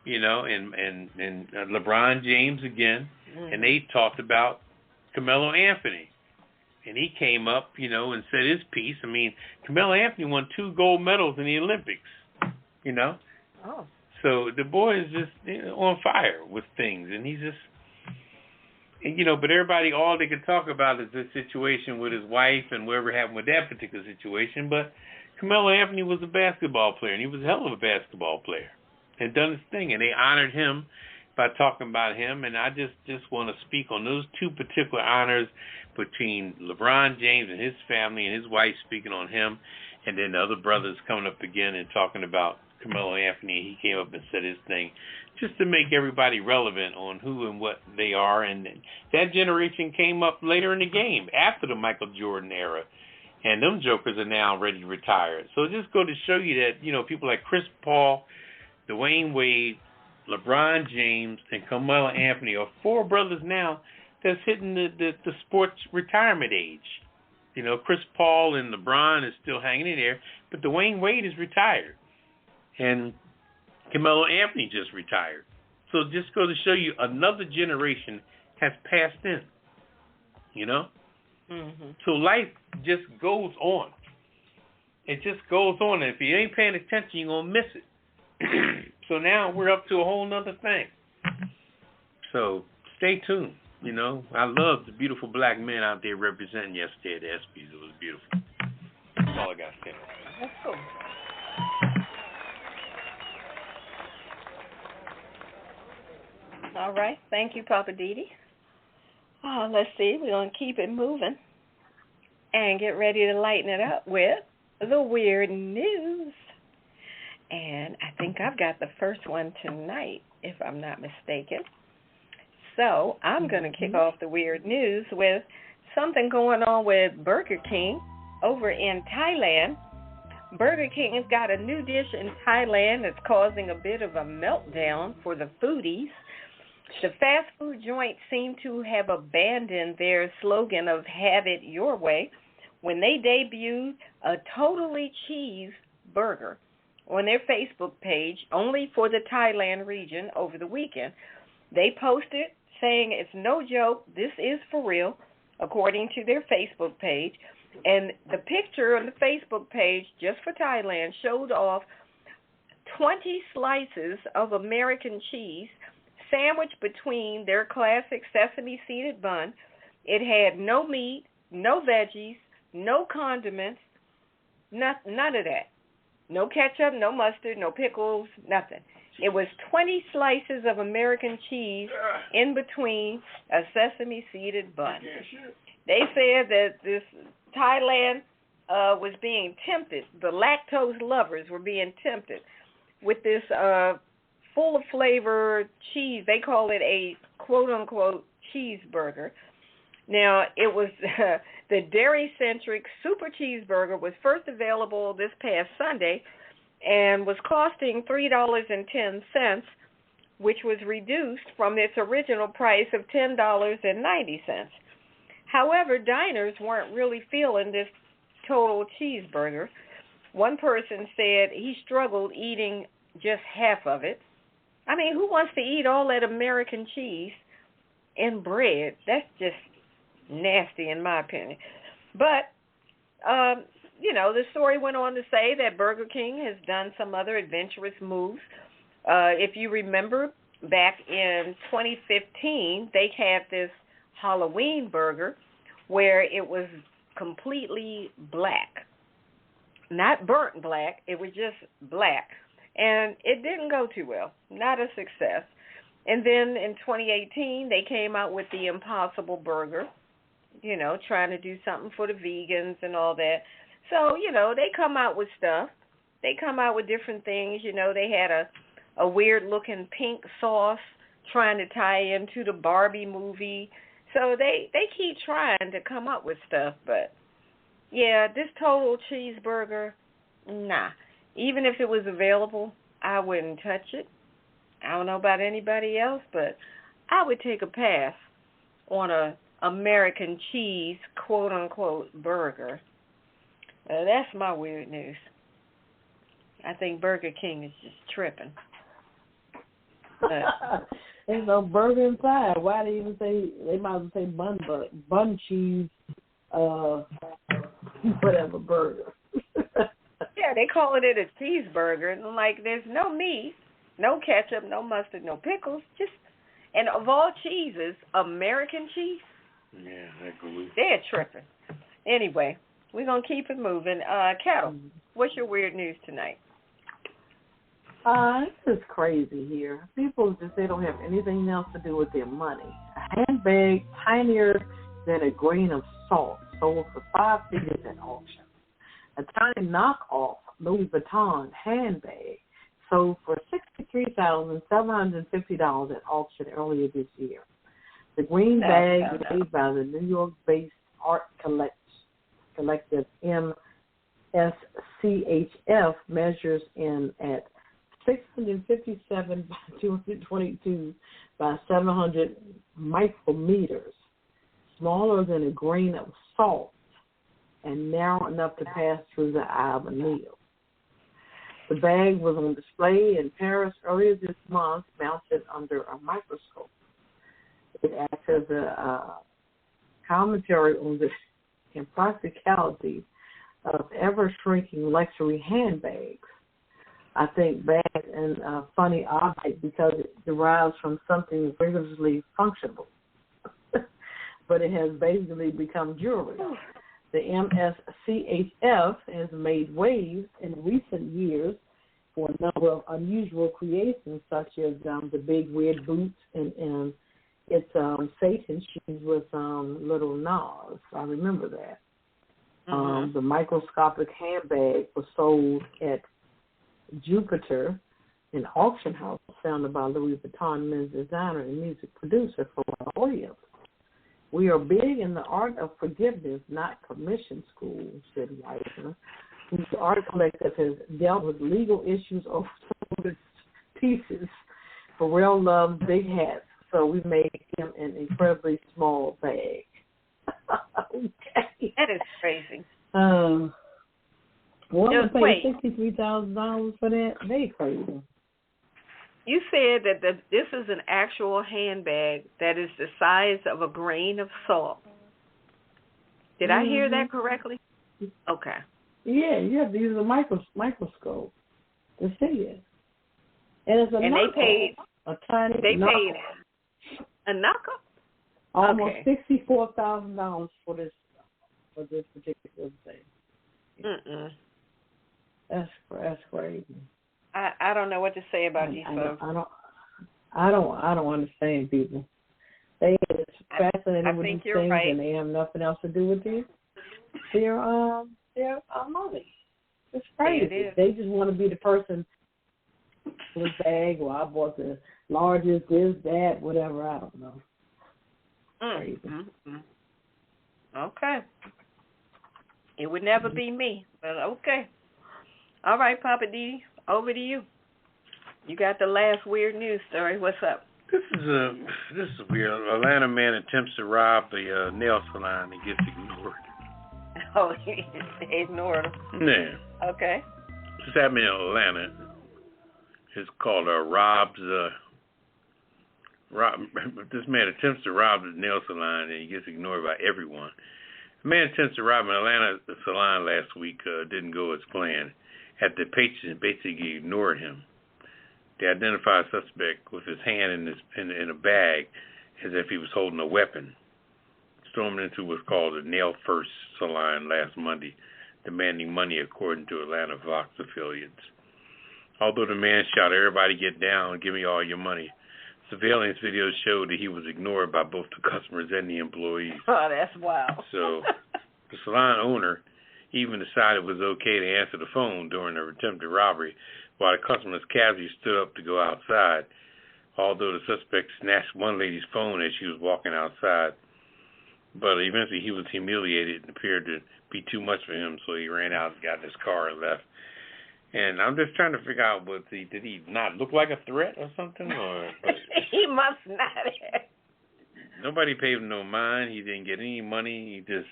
and LeBron James again. And they talked about Carmelo Anthony. And he came up, and said his piece. I mean, Carmelo Anthony won 2 gold medals in the Olympics, Oh. So the boy is just on fire with things. And he's just, but everybody, all they can talk about is this situation with his wife and whatever happened with that particular situation. But Carmelo Anthony was a basketball player, and he was a hell of a basketball player and done his thing. And they honored him by talking about him, and I just want to speak on those 2 particular honors between LeBron James and his family and his wife, speaking on him, and then the other brothers coming up again and talking about Carmelo Anthony. He came up and said his thing, just to make everybody relevant on who and what they are. And that generation came up later in the game, after the Michael Jordan era, and them jokers are now ready to retire. So it just go to show you that, people like Chris Paul, Dwayne Wade, LeBron James, and Carmelo Anthony are 4 brothers now that's hitting the sports retirement age. Chris Paul and LeBron is still hanging in there, but Dwayne Wade is retired. And Carmelo Anthony just retired. So just go to show you another generation has passed in. you know? Mm-hmm. So life just goes on. It just goes on. And if you ain't paying attention, you're going to miss it. So now we're up to a whole nother thing. So stay tuned. You know, I love the beautiful black men out there representing yesterday at the ESPYs. It was beautiful. That's all I got to say. That's cool. All right. Thank you, Poppa DD. Let's see. We're going to keep it moving and get ready to lighten it up with the weird news. And I think I've got the first one tonight, if I'm not mistaken. So I'm going to kick off the weird news with something going on with Burger King over in Thailand. Burger King has got a new dish in Thailand that's causing a bit of a meltdown for the foodies. The fast food joint seemed to have abandoned their slogan of "Have it your way" when they debuted a totally cheese burger on their Facebook page only for the Thailand region over the weekend. They posted saying it's no joke, this is for real, according to their Facebook page. And the picture on the Facebook page, just for Thailand, showed off 20 slices of American cheese sandwiched between their classic sesame-seeded bun. It had no meat, no veggies, no condiments, none of that. No ketchup, no mustard, no pickles, nothing. It was 20 slices of American cheese in between a sesame-seeded bun. They said that this Thailand was being tempted. The lactose lovers were being tempted with this full of flavor cheese. They call it a quote-unquote cheeseburger. Now, it was the dairy-centric super cheeseburger was first available this past Sunday and was costing $3.10, which was reduced from its original price of $10.90. However, diners weren't really feeling this total cheeseburger. One person said he struggled eating just half of it. I mean, who wants to eat all that American cheese in bread? That's just nasty in my opinion. But, the story went on to say that Burger King has done some other adventurous moves. If you remember, back in 2015, they had this Halloween burger where it was completely black. Not burnt black, it was just black. And it didn't go too well, not a success. And then in 2018, they came out with the Impossible Burger, trying to do something for the vegans and all that. So, they come out with stuff. They come out with different things. They had a weird-looking pink sauce trying to tie into the Barbie movie. So they keep trying to come up with stuff. But, yeah, this total cheeseburger, nah. Even if it was available, I wouldn't touch it. I don't know about anybody else, but I would take a pass on a American cheese, quote-unquote, burger. That's my weird news. I think Burger King is just tripping. There's no burger inside. Why do they even say, they might as well say bun cheese, whatever burger. Yeah, they calling it a cheeseburger. And like, there's no meat, no ketchup, no mustard, no pickles. And of all cheeses, American cheese? Yeah, I agree. They're tripping. Anyway, we're going to keep it moving. Ketel, what's your weird news tonight? This is crazy here. People just, they don't have anything else to do with their money. A handbag tinier than a grain of salt sold for 5 figures at auction. A tiny knockoff Louis Vuitton handbag sold for $63,750 at auction earlier this year. The green bag made by the New York-based art collective MSCHF measures in at 657 by 222 by 700 micrometers, smaller than a grain of salt, and narrow enough to pass through the eye of a needle. The bag was on display in Paris earlier this month, mounted under a microscope. It acts as a commentary on the impracticality of ever-shrinking luxury handbags. I think bad and funny object because it derives from something rigorously functional, but it has basically become jewelry. The MSCHF has made waves in recent years for a number of unusual creations, such as the big red boots and it's Satan shoes with little knobs. I remember that. The microscopic handbag was sold at Jupiter, an auction house founded by Louis Vuitton, men's designer and music producer for Williams. We are big in the art of forgiveness, not permission school, said Weisner, whose art collective has dealt with legal issues over some of its pieces. Pharrell loves big hats, so we made him an incredibly small bag. Okay. That is crazy. Well, pay $63,000 for that? They crazy. You said that this is an actual handbag that is the size of a grain of salt. Did I hear that correctly? Okay. Yeah, you have to use a microscope to see it. And it's a and knockoff. They paid a tiny They knockoff. paid a knockoff? Almost $64,000 for this particular thing. That's crazy. I don't know what to say about these folks. I don't understand people. They are fascinated with these things, right. And they have nothing else to do with their money. It's crazy. It is. They just want to be the person with the bag, or I bought the largest, this, that, whatever. I don't know. Crazy. Okay. It would never be me, but okay. All right, Poppa DD, over to you. You got the last weird news story. What's up? This is weird. Atlanta man attempts to rob a nail salon and gets ignored. Oh, they ignored him. Yeah. Okay. This happened in Atlanta. It's called this man attempts to rob the nail salon and he gets ignored by everyone. The man attempts to rob an Atlanta salon last week didn't go as planned. Had the patrons basically ignored him. They identified a suspect with his hand in a bag as if he was holding a weapon. Stormed into what's called the Nail First salon last Monday, demanding money according to Atlanta Vox affiliates. Although the man shouted, "Everybody get down, give me all your money," surveillance videos showed that he was ignored by both the customers and the employees. Oh, that's wild. So the salon owner even decided it was okay to answer the phone during the attempted robbery, while the customers casually stood up to go outside, although the suspect snatched one lady's phone as she was walking outside. But eventually he was humiliated and appeared to be too much for him, so he ran out and got in his car and left. And I'm just trying to figure out, did he not look like a threat or something? Or he must not have. Nobody paid him no mind. He didn't get any money. He just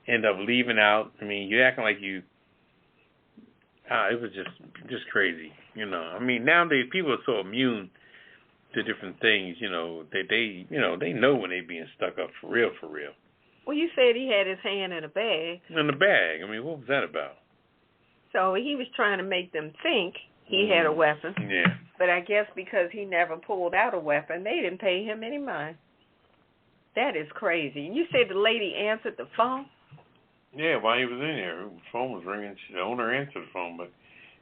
ended up leaving out. I mean, you're acting like you... it was just crazy, you know. I mean, nowadays people are so immune to different things, you know. They know when they being stuck up for real. Well, you said he had his hand in a bag. In the bag. I mean, what was that about? So he was trying to make them think he had a weapon. Yeah. But I guess because he never pulled out a weapon, they didn't pay him any mind. That is crazy. And you said the lady answered the phone? Yeah, while he was in there, the phone was ringing. The owner answered the phone. But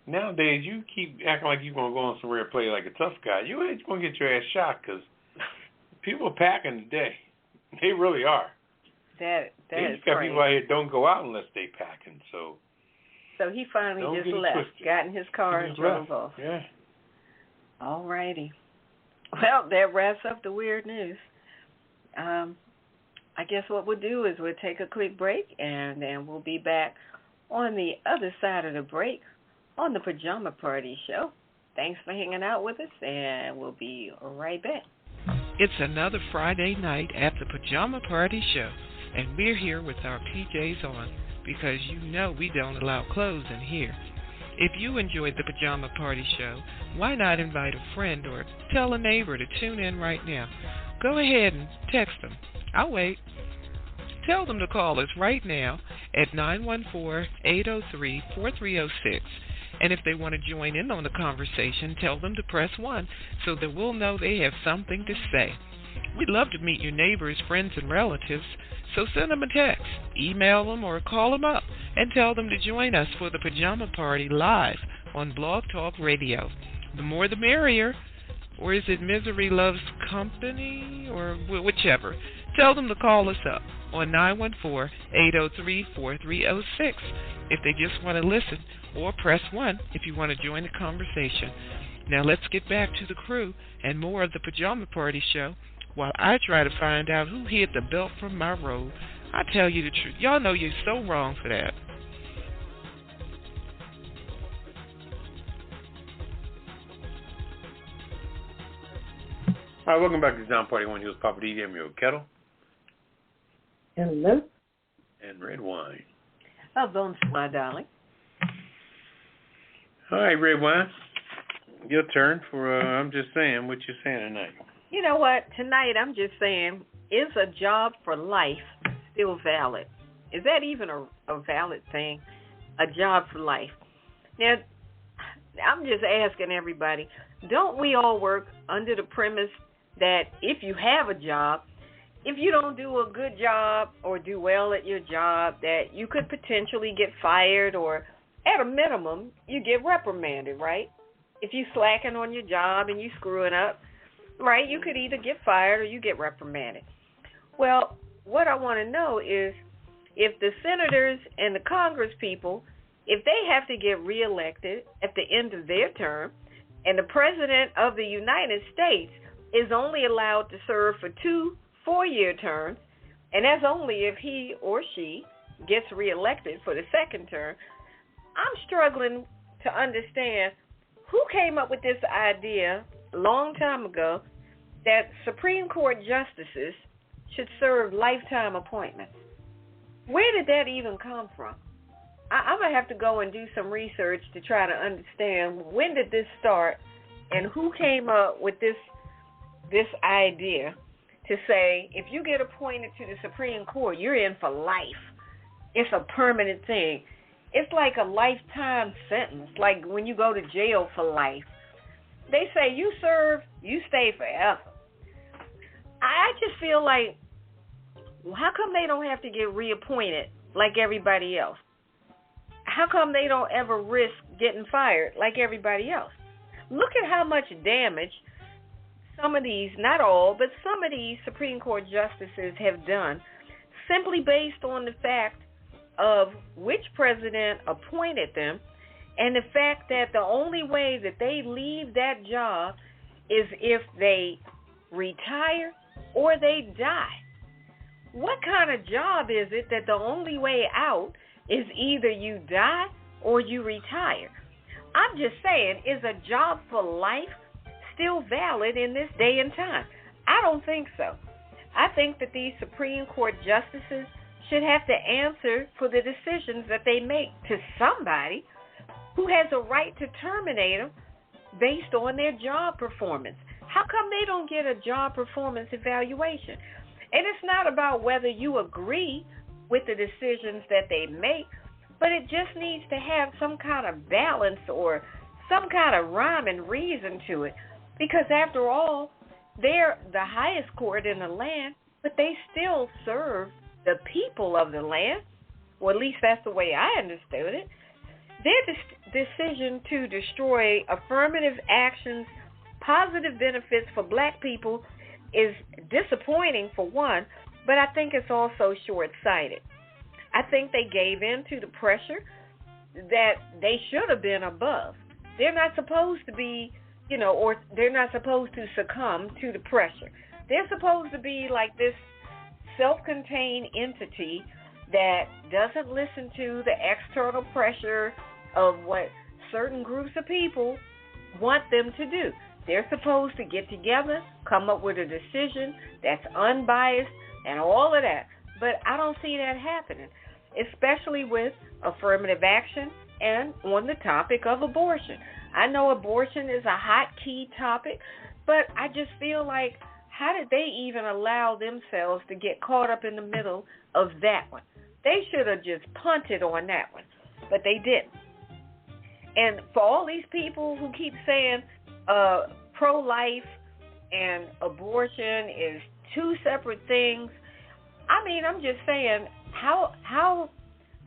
nowadays, you keep acting like you're going to go on somewhere and play like a tough guy. You ain't going to get your ass shot because people are packing today. They really are. That is got crazy. People out here don't go out unless they packing. So he finally just left, got in his car and drove off. Yeah. All righty. Well, that wraps up the weird news. I guess what we'll do is we'll take a quick break, and then we'll be back on the other side of the break on the Pajama Party Show. Thanks for hanging out with us, and we'll be right back. It's another Friday night at the Pajama Party Show, and we're here with our PJs on because you know we don't allow clothes in here. If you enjoyed the Pajama Party Show, why not invite a friend or tell a neighbor to tune in right now? Go ahead and text them. I'll wait. tell them to call us right now at 914-803-4306. And if they want to join in on the conversation, tell them to press 1 so that we'll know they have something to say. We'd love to meet your neighbors, friends, and relatives, so send them a text, email them, or call them up and tell them to join us for the Pajama Party live on Blog Talk Radio. The more the merrier, or is it Misery Loves Company, or whichever. Tell them to call us up on 914-803-4306 if they just want to listen, or press 1 if you want to join the conversation. Now let's get back to the crew and more of the Pajama Party show while I try to find out who hid the belt from my robe. I tell you the truth. Y'all know you're so wrong for that. All right, welcome back to the Pajama Party. One, here's Poppa DD. I'm your Ketel. Hello. And Redwine. Oh, bonsoir, darling. All right, Redwine. Your turn for, I'm just saying, what you're saying tonight. You know what? Tonight, I'm just saying, is a job for life still valid? Is that even a valid thing? A job for life. Now, I'm just asking everybody, don't we all work under the premise that if you have a job, if you don't do a good job or do well at your job, that you could potentially get fired, or at a minimum, you get reprimanded, right? If you slacking on your job and you screwing up, right, you could either get fired or you get reprimanded. Well, what I want to know is if the senators and the Congress people, if they have to get reelected at the end of their term, and the President of the United States is only allowed to serve for 2 4-year terms, and that's only if he or she gets reelected for the second term, I'm struggling to understand who came up with this idea a long time ago that Supreme Court justices should serve lifetime appointments. Where did that even come from? I'm going to have to go and do some research to try to understand when did this start and who came up with this idea to say if you get appointed to the Supreme Court, you're in for life. It's a permanent thing. It's like a lifetime sentence, like when you go to jail for life. They say you serve, you stay forever. I just feel like, well, how come they don't have to get reappointed like everybody else? How come they don't ever risk getting fired like everybody else? Look at how much damage some of these, not all, but some of these Supreme Court justices have done simply based on the fact of which president appointed them and the fact that the only way that they leave that job is if they retire or they die. What kind of job is it that the only way out is either you die or you retire? I'm just saying, is a job for life still valid in this day and time? I don't think so. I think that these Supreme Court justices should have to answer for the decisions that they make to somebody who has a right to terminate them based on their job performance. How come they don't get a job performance evaluation? And it's not about whether you agree with the decisions that they make, but it just needs to have some kind of balance or some kind of rhyme and reason to it. Because after all, they're the highest court in the land, but they still serve the people of the land. Well, at least that's the way I understood it. Their decision to destroy affirmative actions, positive benefits for black people is disappointing for one, but I think it's also short-sighted. I think they gave in to the pressure that they should have been above. They're not supposed to be, or they're not supposed to succumb to the pressure. They're supposed to be like this self-contained entity that doesn't listen to the external pressure of what certain groups of people want them to do. They're supposed to get together, come up with a decision that's unbiased and all of that. But I don't see that happening, especially with affirmative action and on the topic of abortion. I know abortion is a hot key topic, but I just feel like, how did they even allow themselves to get caught up in the middle of that one? They should have just punted on that one, but they didn't. And for all these people who keep saying pro-life and abortion is two separate things, I mean, I'm just saying, how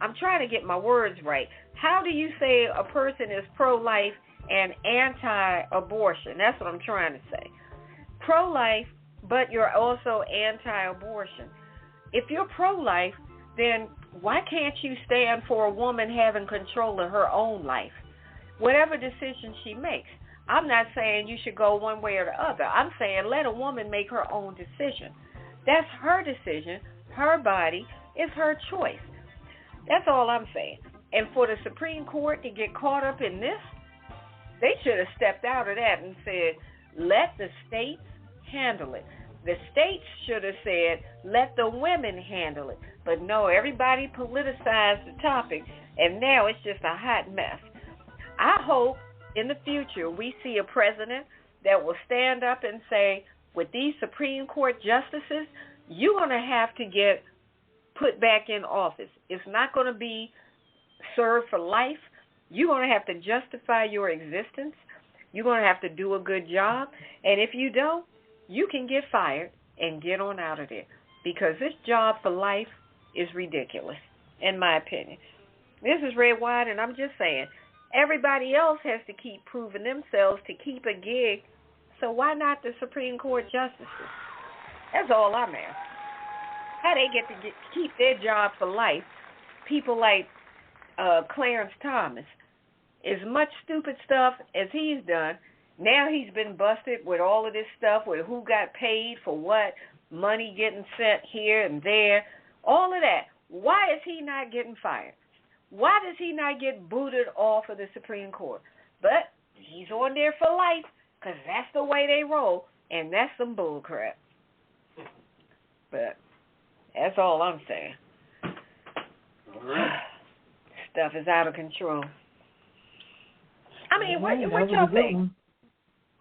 I'm trying to get my words right. How do you say a person is pro-life and anti-abortion? That's what I'm trying to say. Pro-life, but you're also anti-abortion. If you're pro-life, then why can't you stand for a woman having control of her own life? Whatever decision she makes. I'm not saying you should go one way or the other. I'm saying let a woman make her own decision. That's her decision. Her body is her choice. That's all I'm saying. And for the Supreme Court to get caught up in this, they should have stepped out of that and said, let the states handle it. The states should have said, let the women handle it. But no, everybody politicized the topic, and now it's just a hot mess. I hope in the future we see a president that will stand up and say, with these Supreme Court justices, you're going to have to get put back in office. It's not going to be served for life. You're going to have to justify your existence. You're going to have to do a good job. And if you don't, you can get fired and get on out of there, because this job for life is ridiculous, in my opinion. This is Redwine, and I'm just saying, everybody else has to keep proving themselves to keep a gig, so why not the Supreme Court justices? That's all I'm asking. How they get to keep their job for life, people like Clarence Thomas, as much stupid stuff as he's done, now he's been busted with all of this stuff, with who got paid for what, money getting sent here and there, all of that. Why is he not getting fired? Why does he not get booted off of the Supreme Court? But he's on there for life, because that's the way they roll, and that's some bull crap. But that's all I'm saying. All right. Stuff is out of control. I mean, what y'all think?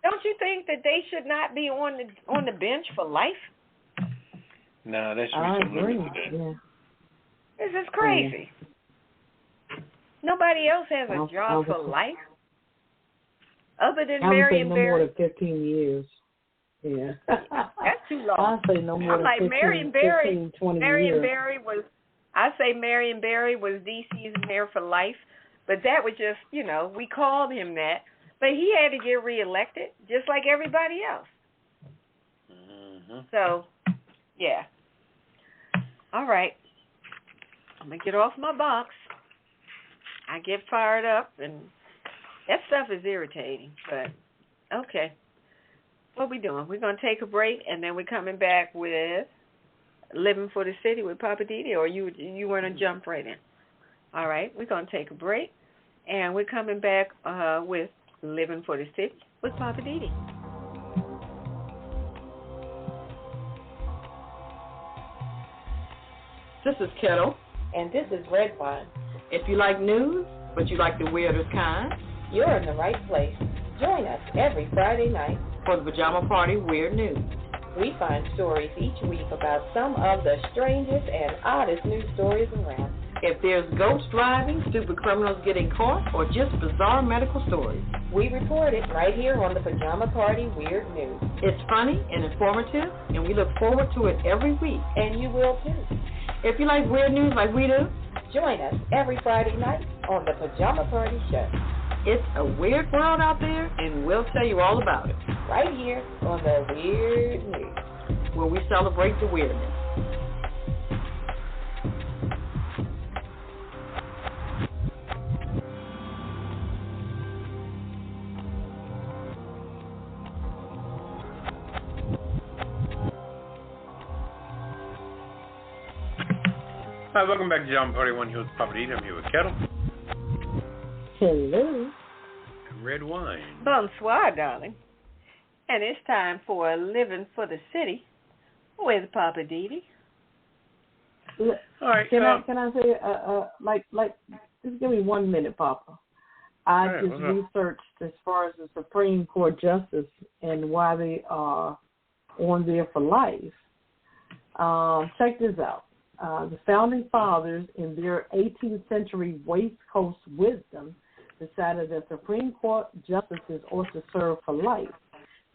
Don't you think that they should not be on the bench for life? No, that's ridiculous. Yeah. This is crazy. Nobody else has a job for life other than Marion Barry. No more than 15 years. Yeah. That's too long. I'd say no more than 15, Marion Barry, 15, 20 Marion years. Barry was, I say Marion Barry was DC's mayor for life, but that was just, we called him that. But he had to get reelected, just like everybody else. Mm-hmm. So, yeah. All right. I'm going to get off my box. I get fired up, and that stuff is irritating. But, okay. What we doing? We're going to take a break, and then we're coming back with Living for the City with Poppa DD, or you want to jump right in? All right. We're going to take a break, and we're coming back with Living for the City with Poppa DD. This is Ketel. And this is Redwine. If you like news, but you like the weirdest kind, you're in the right place. Join us every Friday night for the Pajama Party Weird News. We find stories each week about some of the strangest and oddest news stories around. If there's ghosts driving, stupid criminals getting caught, or just bizarre medical stories, we report it right here on the Pajama Party Weird News. It's funny and informative, and we look forward to it every week. And you will too. If you like weird news like we do, join us every Friday night on the Pajama Party Show. It's a weird world out there, and we'll tell you all about it. Right here on the Weird News, where we celebrate the weirdness. Hi, welcome back to Pajama Party. One here with Poppa DD. I'm here with Ketel. Hello. And Redwine. Bonsoir, darling. And it's time for Living for the City with Poppa DD. All right. Can I say just give me 1 minute, Papa. I researched as far as the Supreme Court justice and why they are on there for life. Check this out. The Founding Fathers, in their 18th century West Coast wisdom, decided that Supreme Court justices ought to serve for life,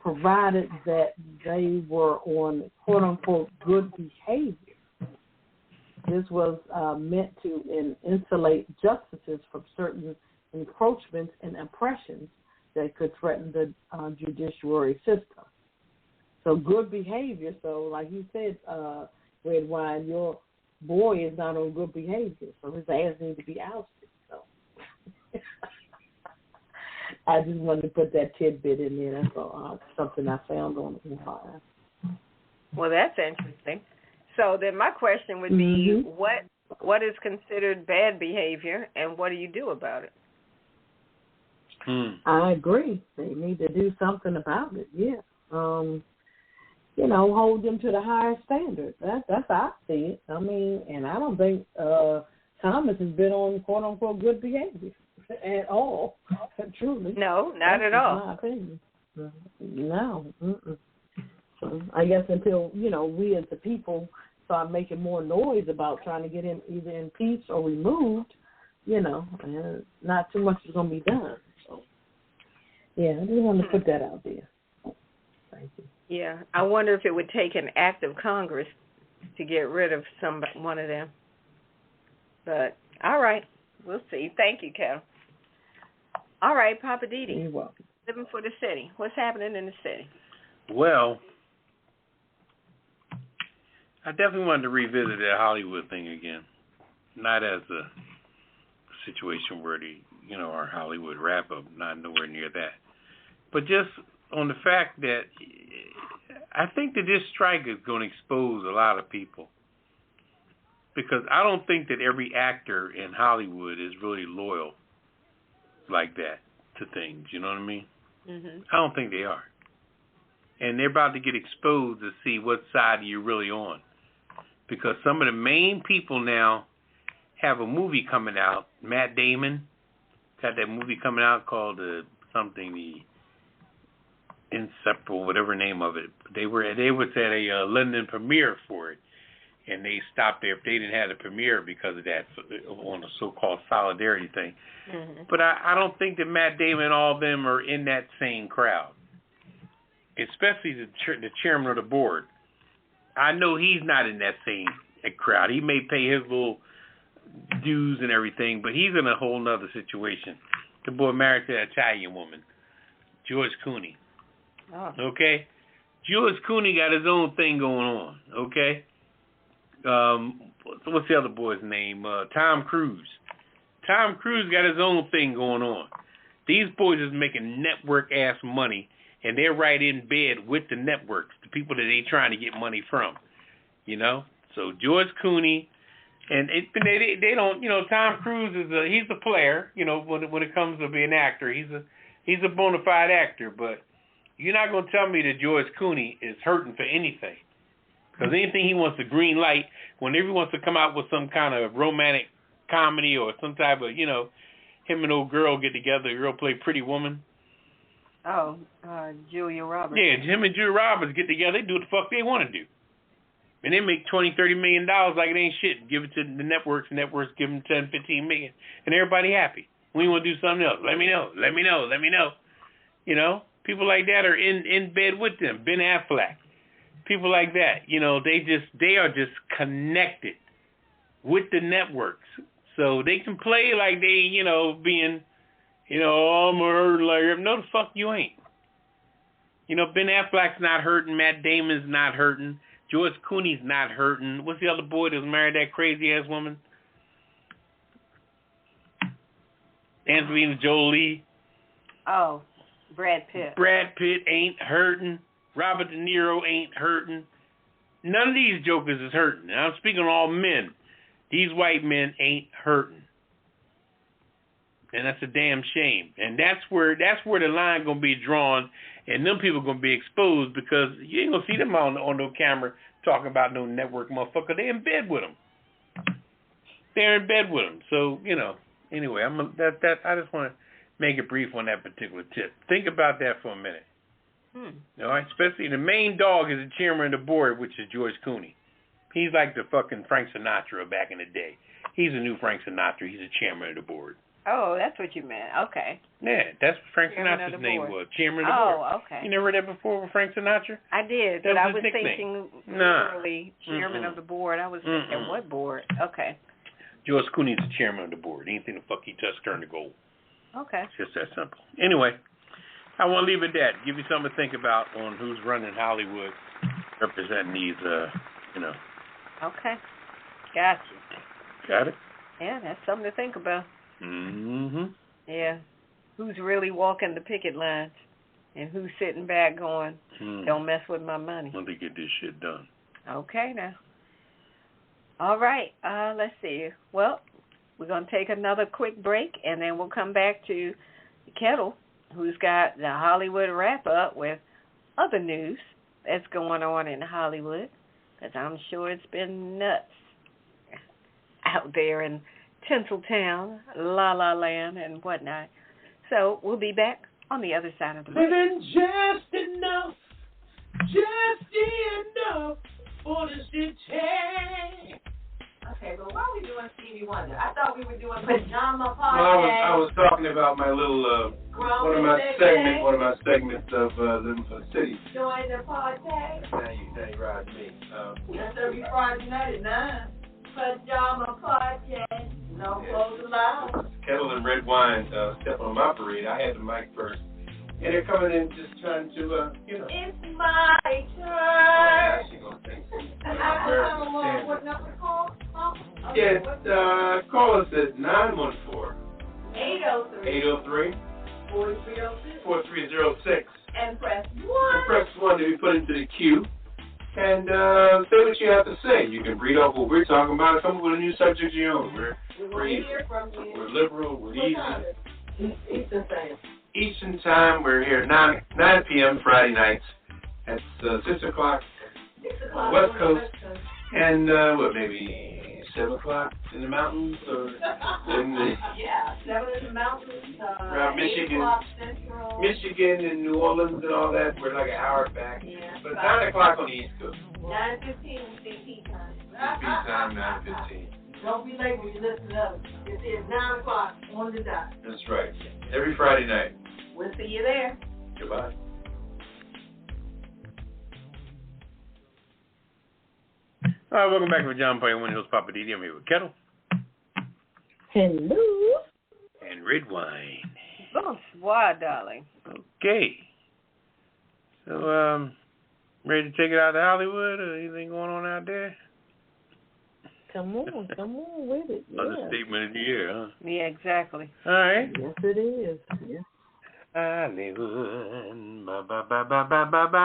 provided that they were on quote-unquote good behavior. This was meant to insulate justices from certain encroachments and oppressions that could threaten the judiciary system. So good behavior, so like you said, Redwine, your boy is not on good behavior, so his ass needs to be ousted. So I just wanted to put that tidbit in there. That's all, something I found on the file. Well, that's interesting. So then my question would be, what is considered bad behavior, and what do you do about it? I agree. They need to do something about it, yeah. Hold them to the highest standard. That's how I see it. I mean, and I don't think Thomas has been on quote-unquote good behavior at all, truly. No, not at all. That's my opinion. No. So I guess until, we as the people start making more noise about trying to get him either impeached or removed, and not too much is going to be done. So, yeah, I just wanted to put that out there. Thank you. Yeah, I wonder if it would take an act of Congress to get rid of one of them. But, all right, we'll see. Thank you, Ketel. All right, Poppa DD. You're welcome. Living for the city. What's happening in the city? Well, I definitely wanted to revisit that Hollywood thing again. Not as a situation where our Hollywood wrap-up, not nowhere near that. But just on the fact that I think that this strike is going to expose a lot of people. Because I don't think that every actor in Hollywood is really loyal like that to things, you know what I mean? Mm-hmm. I don't think they are. And they're about to get exposed to see what side you're really on. Because some of the main people now have a movie coming out. Matt Damon got that movie coming out called the Inseparable, whatever name of it. They was at a London premiere for it, and they stopped there. They didn't have the premiere because of that on the so-called solidarity thing. Mm-hmm. But I don't think that Matt Damon and all of them are in that same crowd, especially the chairman of the board. I know he's not in that same crowd. He may pay his little dues and everything, but he's in a whole nother situation. The boy married to an Italian woman, George Clooney. Oh. Okay? George Clooney got his own thing going on, okay? What's the other boy's name? Tom Cruise. Tom Cruise got his own thing going on. These boys is making network-ass money, and they're right in bed with the networks, the people that they trying to get money from, So George Clooney, and they don't, Tom Cruise he's a player, when it comes to being an actor. He's a bona fide actor, but you're not going to tell me that George Clooney is hurting for anything. Because anything he wants to green light, whenever he wants to come out with some kind of romantic comedy or some type of, him and old girl get together, the girl play Pretty Woman. Oh, Julia Roberts. Yeah, him and Julia Roberts get together, they do what the fuck they want to do. And they make $20-30 million like it ain't shit. Give it to the networks give them $10-15 million. And everybody happy. When you want to do something else, let me know. People like that are in bed with them. Ben Affleck. People like that. They are just connected with the networks. So they can play like they, being, I'm hurt like, no, the fuck you ain't. Ben Affleck's not hurting. Matt Damon's not hurting. George Clooney's not hurting. What's the other boy that was married to that crazy-ass woman? Angelina Jolie. Oh, Brad Pitt. Brad Pitt ain't hurting. Robert De Niro ain't hurting. None of these jokers is hurting. And I'm speaking of all men. These white men ain't hurting. And that's a damn shame. And that's where the line gonna be drawn, and them people gonna be exposed, because you ain't gonna see them on no camera talking about no network motherfucker. They in bed with them. They're in bed with them. So anyway, I just want to make it brief on that particular tip. Think about that for a minute. All right, especially the main dog is the chairman of the board, which is George Clooney. He's like the fucking Frank Sinatra back in the day. He's a new Frank Sinatra. He's the chairman of the board. Oh, that's what you meant. Okay. Yeah, that's what Frank Sinatra's name was. Chairman of the board. Oh, okay. You never heard that before with Frank Sinatra? I did, but I was thinking literally chairman of the board. I was thinking, what board? Okay. George Clooney's the chairman of the board. Anything the fuck he touched turned to gold. Okay. It's just that simple. Anyway, I want to leave it at that. Give you something to think about on who's running Hollywood, representing these, Okay. Gotcha. Got it? Yeah, that's something to think about. Mm-hmm. Yeah. Who's really walking the picket lines and who's sitting back going, don't mess with my money. Let me get this shit done. Okay, now. All right. Let's see. Well, we're going to take another quick break, and then we'll come back to Ketel, who's got the Hollywood wrap-up with other news that's going on in Hollywood, because I'm sure it's been nuts out there in Tinseltown, La La Land, and whatnot. So we'll be back on the other side of the break. Living just enough for the city. Okay, but why are we doing Stevie Wonder? I thought we were doing Pajama Party. Well, I was talking about my little one of my segments of Living for the City. Join the party. Now you ride me. That's every Friday night at 9. Pajama Party. No clothes allowed. Ketel and Redwine step on my parade. I had the mic first. And they're coming in just trying to, It's my turn. Oh, she gonna sing. What number call? Yeah, call us at 914 803 4306 and press 1. And press 1 to be put into the queue. And say what you have to say. You can read off what we're talking about. Come up with a new subject of your own. We're hear from you. We're liberal. We're easy. Eastern time. Eastern time. We're here at 9 p.m. Friday nights. That's 6 o'clock. 6 o'clock. West Coast. And maybe 7 o'clock in the mountains or in the 7 in the mountains. Around 8 o'clock Central. Michigan and New Orleans and all that. We're like an hour back. Yeah. But 9 o'clock on the East Coast. 9:15 CP time. CP time 9:15. Don't be late when you listen to us. It is 9 o'clock on the dot. That's right. Every Friday night. We'll see you there. Goodbye. All right, welcome back to Pajama Party. One of those Poppa DD. I'm here with Ketel. Hello. And Redwine. Bonsoir, darling. Okay. So, ready to take it out to Hollywood or anything going on out there? Come on with it. Yeah. Understatement of the year, huh? Yeah, exactly. All right. Yes, it is. Yes. Hollywood.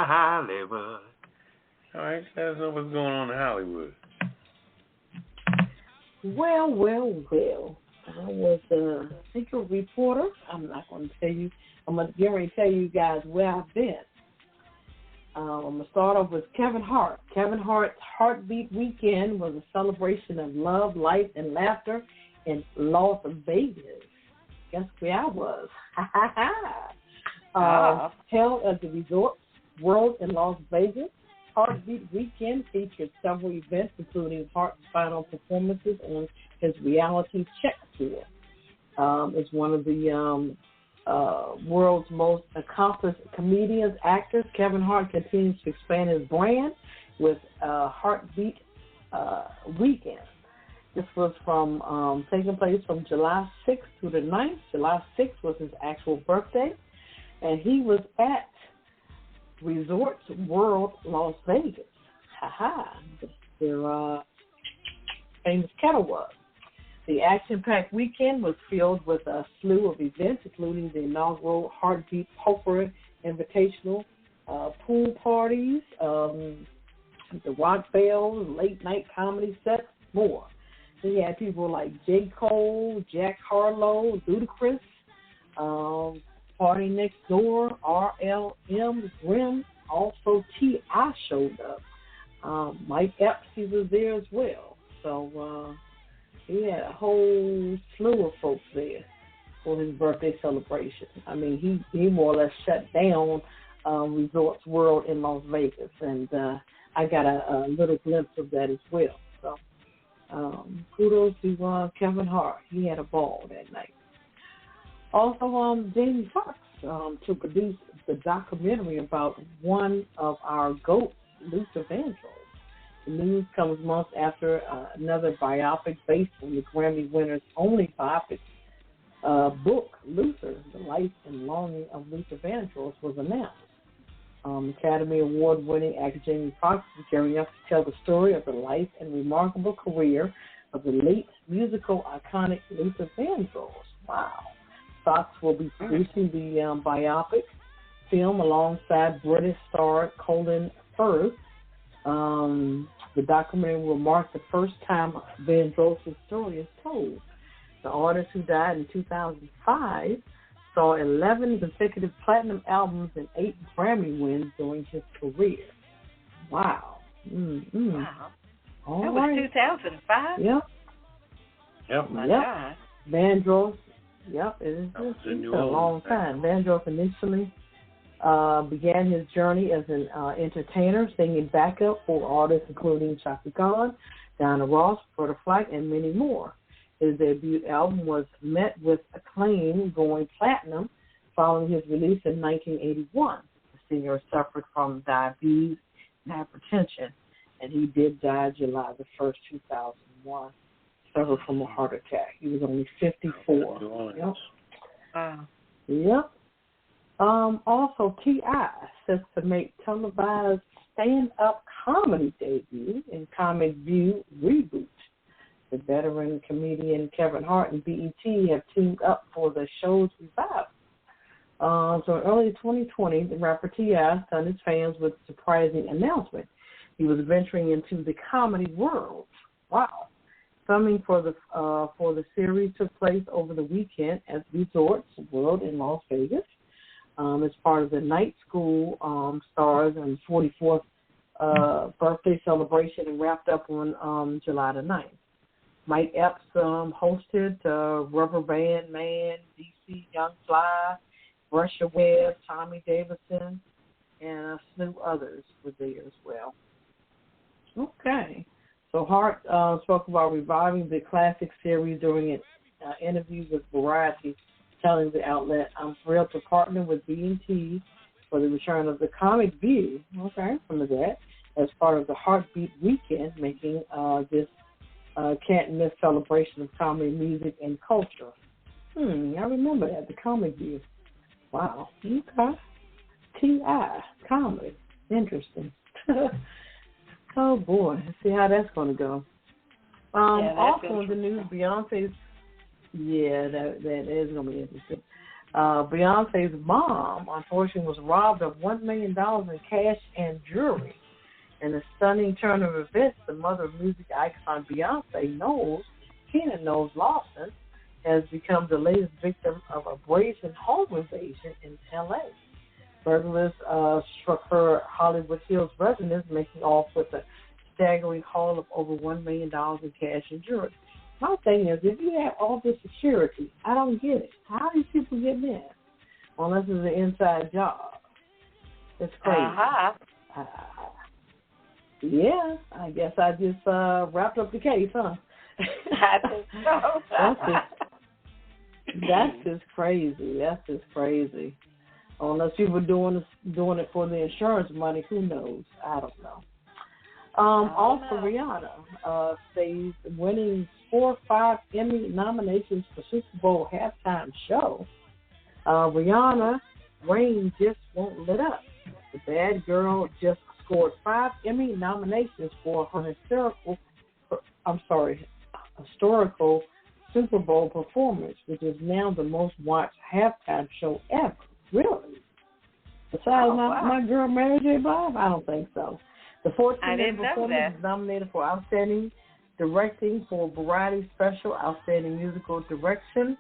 Hollywood. All right, let us know what's going on in Hollywood. Well. I was a reporter. I'm not going to tell you. I'm going to get ready to tell you guys where I've been. I'm going to start off with Kevin Hart. Kevin Hart's Heartbeat Weekend was a celebration of love, life, and laughter in Las Vegas. Guess where I was? Held at the Resort World in Las Vegas. Heartbeat Weekend featured several events, including Hart's final performances on his reality check tour. It's one of the world's most accomplished comedians, actors. Kevin Hart continues to expand his brand with Heartbeat Weekend. This was from taking place from July 6th to the 9th. July 6th was his actual birthday, and he was at Resorts World Las Vegas. Their famous Ketel was. The action-packed weekend was filled with a slew of events, including the inaugural Heartbeat Poker Invitational, pool parties, the rock bells, late-night comedy sets, more. He had people like J. Cole, Jack Harlow, Ludacris, Party Next Door, RLM, Grimm, also T.I. showed up. Mike Epps, he was there as well. So he had a whole slew of folks there for his birthday celebration. I mean, he more or less shut down Resorts World in Las Vegas, and I got a little glimpse of that as well. So kudos to Kevin Hart. He had a ball that night. Also, Jamie Foxx to produce the documentary about one of our GOATs, Luther Vandross. The news comes months after another biopic based on the Grammy winner's only biopic book, Luther, The Life and Longing of Luther Vandross, was announced. Academy Award-winning actor Jamie Foxx is gearing up to tell the story of the life and remarkable career of the late musical iconic Luther Vandross. Wow. Foxx will be producing the biopic film alongside British star Colin Firth. The documentary will mark the first time Vandross' story is told. The artist, who died in 2005, saw 11 consecutive platinum albums and 8 Grammy wins during his career. Wow. Wow. All that right. was 2005? Yep. My God. Vandross, it's a long time. Vandross initially began his journey as an entertainer, singing backup for artists including Chaka Khan, Diana Ross, Roberta Flack, and many more. His debut album was met with acclaim, going platinum following his release in 1981. The singer suffered from diabetes and hypertension, and he did die July the 1st, 2001. Suffered from a heart attack. He was only 54. Yep. Also, T.I. sets to make televised stand-up comedy debut in Comic View Reboot. The veteran comedian Kevin Hart and BET have teamed up for the show's revival. So in early 2020, the rapper T.I. stunned his fans with a surprising announcement. He was venturing into the comedy world. Wow. Filming for the series took place over the weekend at Resorts World in Las Vegas. As part of the Night School Stars and 44th birthday celebration, and wrapped up on July the 9th. Mike Epps hosted Rubber Band Man, DC Young Fly, Russia Webb, Tommy Davidson, and a slew others were there as well. Okay. So Hart spoke about reviving the classic series during an interview with Variety, telling the outlet, "I'm thrilled to partner with BET for the return of the Comic View." Okay, some of that as part of the Heartbeat Weekend, making this can't miss celebration of comedy, music, and culture. I remember that, the Comic View. Wow. Okay. T.I. comedy. Interesting. Oh boy, let's see how that's going to go. Also in the news, Beyonce's. Yeah, that is going to be interesting. Beyonce's mom, unfortunately, was robbed of $1 million in cash and jewelry. In a stunning turn of events, the mother of music icon Beyonce Keena Knowles Lawson, has become the latest victim of a brazen home invasion in L.A. Burglars struck her Hollywood Hills residence, making off with a staggering haul of over $1 million in cash and jewelry. My thing is, if you have all this security, I don't get it. How do these people get in? Unless it's an inside job. It's crazy. Yeah, I guess I just wrapped up the case, huh? I think so. That's just crazy. That's just crazy. Unless you were doing it for the insurance money, who knows? I don't know. Also, Rihanna stays winning 4 or 5 Emmy nominations for Super Bowl halftime show. Rihanna reign just won't let up. The bad girl just scored 5 Emmy nominations for her historical Super Bowl performance, which is now the most watched halftime show ever. Really? Besides my girl Mary J. Blige? I don't think so. The 14th performance is nominated for Outstanding Directing for Variety Special, Outstanding Musical Direction,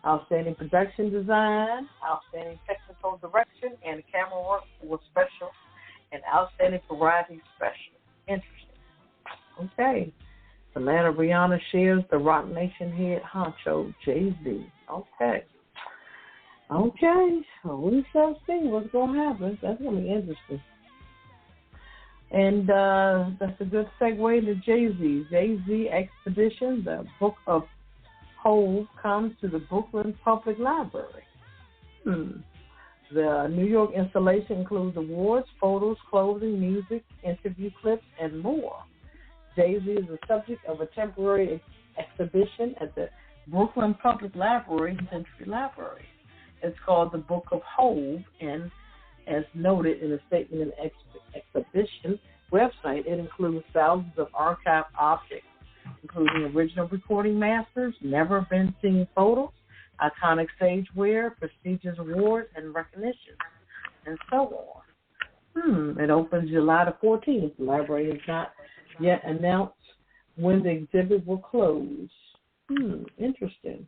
Outstanding Production Design, Outstanding Technical Direction, and Camera Work for Special, and Outstanding Variety Special. Interesting. Okay. Atlanta Rihanna shares the Rock Nation head honcho, Jay-Z. Okay. Okay, well, we shall see what's going to happen. That's going to be interesting. And that's a good segue to Jay-Z. Jay-Z Expedition, the Book of Hove, comes to the Brooklyn Public Library. The New York installation includes awards, photos, clothing, music, interview clips, and more. Jay-Z is the subject of a temporary exhibition at the Brooklyn Public Library, Century Library. It's called the Book of Hove, and as noted in the statement in the exhibition website, it includes thousands of archived objects, including original recording masters, never-been-seen photos, iconic stage wear, prestigious awards, and recognition, and so on. It opens July the 14th. The library has not yet announced when the exhibit will close. Interesting.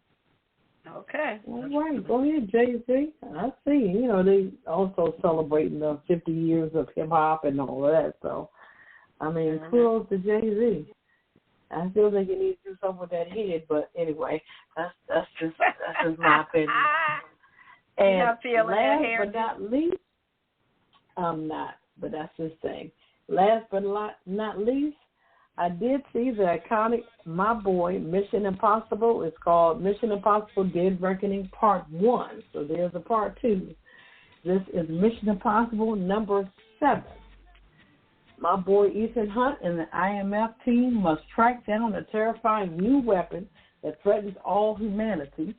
Okay. All right, go ahead, Jay-Z. I see. You know, they also celebrating the 50 years of hip-hop and all of that. So, I mean, kudos to Jay-Z. I still think he needs to do something with that head, but anyway, that's just my opinion. And you're not feeling that last hair, but not least, I'm not, but that's his thing. Last but not least, I did see the iconic My Boy Mission Impossible. It's called Mission Impossible Dead Reckoning Part 1. So there's a Part 2. This is Mission Impossible number 7. My boy Ethan Hunt and the IMF team must track down a terrifying new weapon that threatens all humanity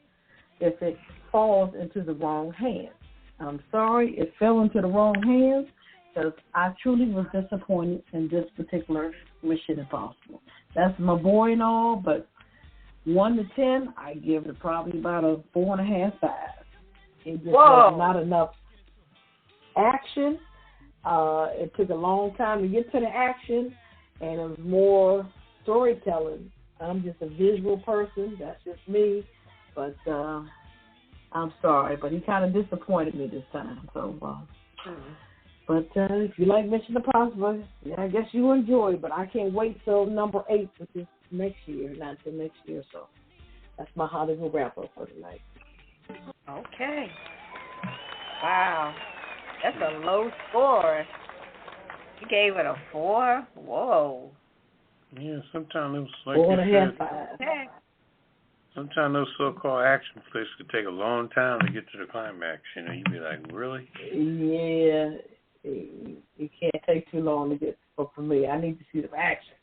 if it falls into the wrong hands. I'm sorry it fell into the wrong hands, because I truly was disappointed in this particular Mission Impossible. That's my boy and all, but 1 to 10, I give it probably about a 4.5, 5. It just was not enough action. It took a long time to get to the action, and it was more storytelling. I'm just a visual person. That's just me. But I'm sorry, but he kind of disappointed me this time. So, but if you like Mission Impossible, yeah, I guess you enjoy. But I can't wait till number 8, which is next year, not till next year. So that's my Hollywood wrap up for tonight. Okay. Wow. That's a low score. You gave it a 4? Whoa. Yeah, sometimes it was like 4.5, 5. Okay. Sometimes those so-called action flicks could take a long time to get to the climax. You know, you'd be like, really? Yeah, it can't take too long to get for me. I need to see the action.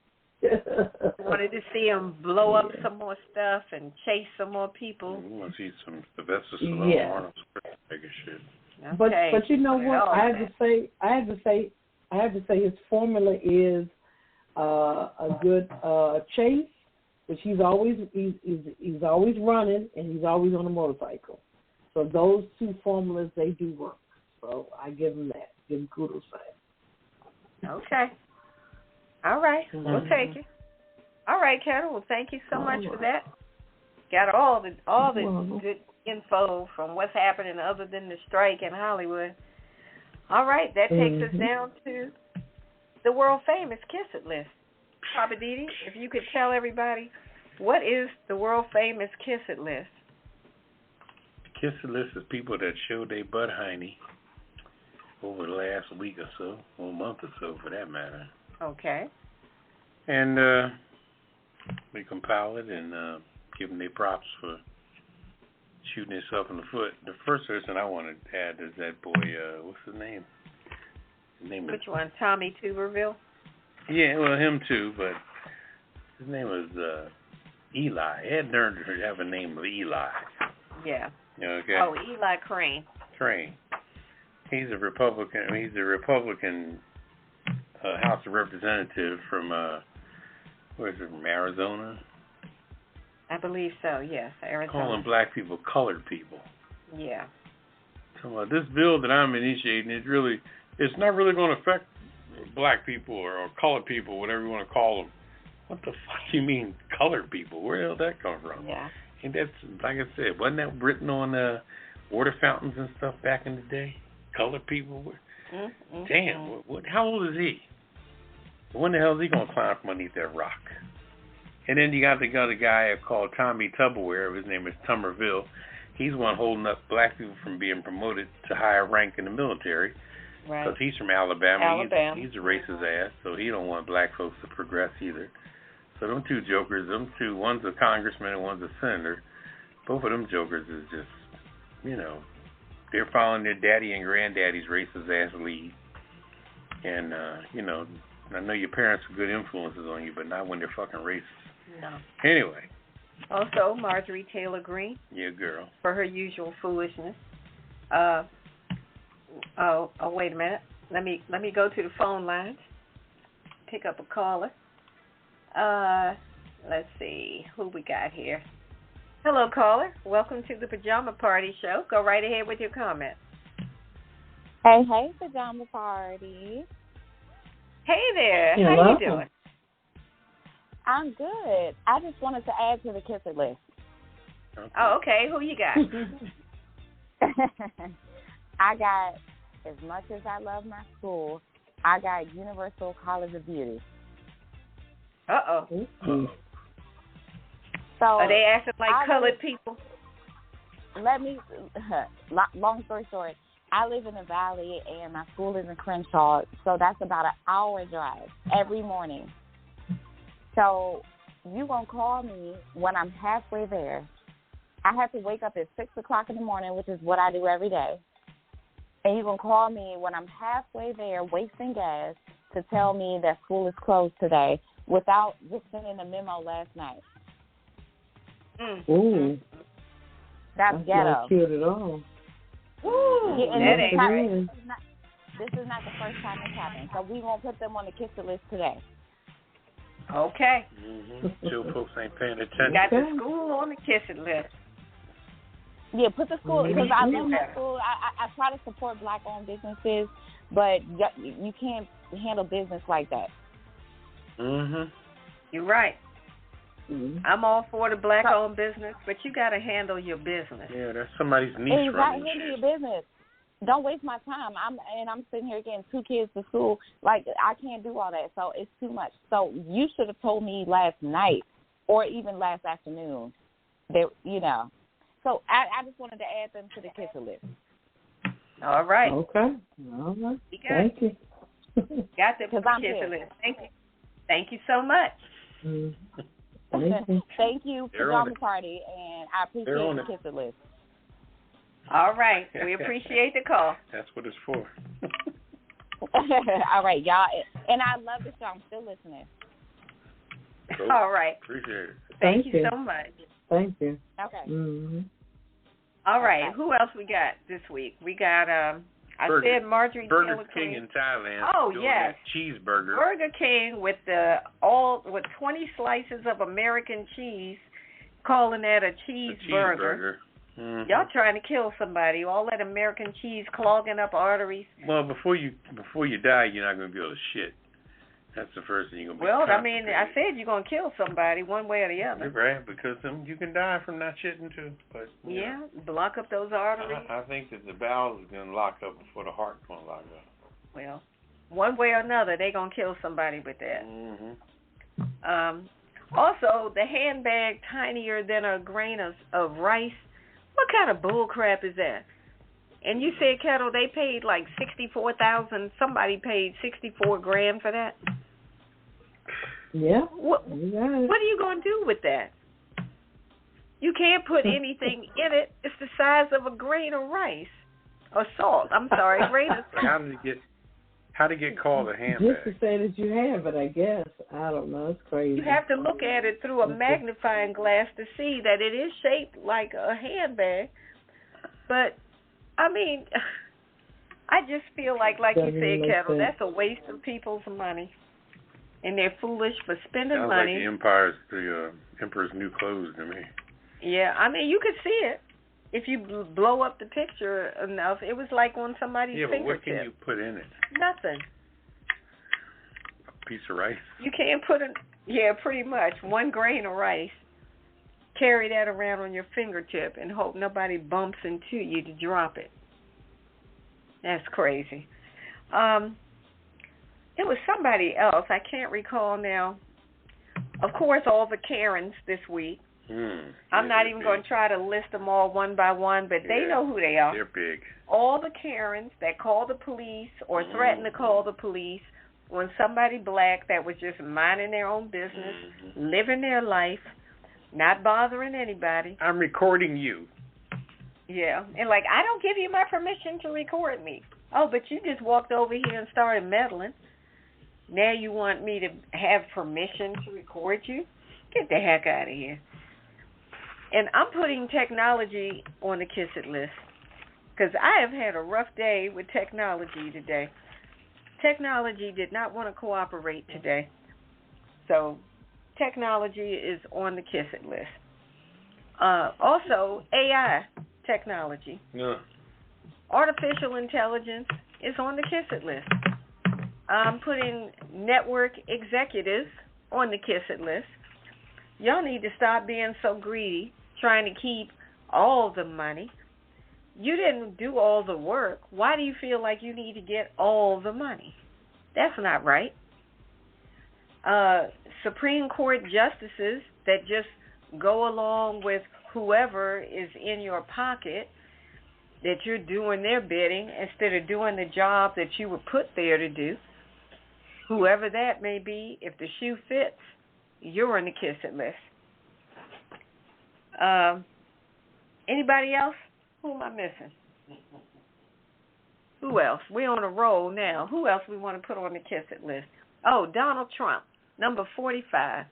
Wanted to see him blow up some more stuff and chase some more people. We want to see some Sylvester Stallone, Arnold Schwarzenegger shit. Okay. But you know what? I have to say his formula is a good chase, which he's always running and he's always on a motorcycle. So those two formulas, they do work. So I give him that. Give him kudos for that. Okay. All right. We'll take it. All right, Ketel. Well, thank you so much for that. Got all the good info from what's happening other than the strike in Hollywood. All right, that takes us down to the world famous Kiss It list. Poppa DD, if you could tell everybody, what is the world famous Kiss It list? The Kiss It list is people that showed their butt hiney over the last week or so, or a month or so for that matter. Okay. And we compile it and give them their props for shooting himself in the foot. The first person I want to add is that boy, what's his name? Which one? Tommy Tuberville? Yeah, well, him too, but his name was Eli. Ed Nerder to have a name of Eli. Yeah. Okay. Oh, Eli Crane. He's a Republican. He's a Republican House of Representative from, where is it, from Arizona? I believe so, yes, Arizona. Calling black people colored people. Yeah. So this bill that I'm initiating, it's not really going to affect black people or colored people, whatever you want to call them. What the fuck do you mean colored people? Where the hell did that come from? Yeah. And that's, like I said, wasn't that written on water fountains and stuff back in the day? Colored people? Damn, how old is he? When the hell is he going to climb from underneath that rock? And then you got the other guy called Tommy Tupperware. His name is Tummerville. he's one holding up black people from being promoted to higher rank in the military. Right. Because he's from Alabama. He's a racist ass, so he don't want black folks to progress either. So them two jokers, one's a congressman and one's a senator. Both of them jokers is just, they're following their daddy and granddaddy's racist ass lead. And, I know your parents are good influences on you, but not when they're fucking racist. No. Anyway. Also, Marjorie Taylor Greene. Yeah, girl. For her usual foolishness. Wait a minute. Let me go to the phone lines. Pick up a caller. Let's see who we got here. Hello, caller. Welcome to the Pajama Party Show. Go right ahead with your comment. Hey, Pajama Party. Hey there. Hello. How you doing? I'm good. I just wanted to add to the kisser list. Okay. Oh, okay. Who you got? I got, as much as I love my school, I got Universal College of Beauty. Uh-oh. So are they acting like colored people? Long story short, I live in the Valley and my school is in Crenshaw, so that's about an hour drive every morning. So you going to call me when I'm halfway there. I have to wake up at 6 o'clock in the morning, which is what I do every day. And you're going to call me when I'm halfway there wasting gas to tell me that school is closed today without just sending a memo last night. Ooh. That's ghetto. Not cute at all. Woo! Yeah, and that this is not the first time it's happened. So we're going to put them on the kisser list today. Okay. Still folks ain't paying attention. Got the school on the kissing list. Yeah, put the school, because I love my school. I try to support black-owned businesses, but you can't handle business like that. You're right. Mm-hmm. I'm all for the black-owned business, but you got to handle your business. Yeah, that's somebody's niche. Exactly, handle your business. Don't waste my time. I'm sitting here getting 2 kids to school. Like, I can't do all that, so it's too much. So you should have told me last night or even last afternoon that, So I just wanted to add them to the kisser list. All right. Okay. All right. Thank you. Got them to the kisser list. Thank you. Thank you so much. Thank you, Pajama Party, and I appreciate the kisser list. All right. We appreciate the call. That's what it's for. All right, y'all. And I love the show. I'm still listening. Cool. All right. Appreciate it. Thank you so much. Thank you. Okay. Mm-hmm. All right. Who else we got this week? We got, said Marjorie Burger Taylor King Greene. in Thailand. Oh, doing yes. that cheeseburger. Burger King with 20 slices of American cheese, calling that a cheeseburger. Mm-hmm. Y'all trying to kill somebody. All that American cheese clogging up arteries. Well, before you die, you're not going to be able to shit. That's the first thing you're going to be. Well, I mean, I said you're going to kill somebody one way or the other. You're right, because you can die from not shitting too. But yeah, block up those arteries. I think that the bowels is going to lock up before the heart's going to lock up. Well, one way or another, they're going to kill somebody with that. Mm-hmm. Also, the handbag tinier than a grain of rice. What kind of bull crap is that? And you said, Ketel, they paid like $64,000. Somebody paid $64,000 for that. Yeah. What are you going to do with that? You can't put anything in it. It's the size of a grain of rice or salt. I'm sorry, grain of salt. How did it get called a handbag? Just to say that you have it, I guess. I don't know. It's crazy. You have to look at it through a magnifying glass to see that it is shaped like a handbag. But, I mean, I just feel like you said, Ketel, that's a waste of people's money. And they're foolish for spending money. Sounds like the Emperor's New Clothes to me. Yeah, I mean, you could see it. If you blow up the picture enough, it was like on somebody's fingertip. Yeah, but what can you put in it? Nothing. A piece of rice? You can't put pretty much 1 grain of rice. Carry that around on your fingertip and hope nobody bumps into you to drop it. That's crazy. It was somebody else. I can't recall now. Of course, all the Karens this week. I'm not even going to try to list them all one by one, but they know who they are. They're big. All the Karens that call the police or threaten to call the police on somebody black that was just minding their own business, living their life, not bothering anybody. I'm recording you. Yeah, and like, I don't give you my permission to record me. Oh, but you just walked over here and started meddling. Now you want me to have permission to record you? Get the heck out of here. And I'm putting technology on the Kiss It list because I have had a rough day with technology today. Technology did not want to cooperate today. So technology is on the Kiss It list. Also, AI technology. Yeah. Artificial intelligence is on the Kiss It list. I'm putting network executives on the Kiss It list. Y'all need to stop being so greedy, trying to keep all the money. You didn't do all the work. Why do you feel like you need to get all the money? That's not right. Supreme Court justices that just go along with whoever is in your pocket, that you're doing their bidding instead of doing the job that you were put there to do. Whoever that may be, if the shoe fits, you're on the Kiss It list. Anybody else? Who am I missing? Who else? We're on a roll now. Who else we want to put on the Kiss It list? Oh, Donald Trump, number 45.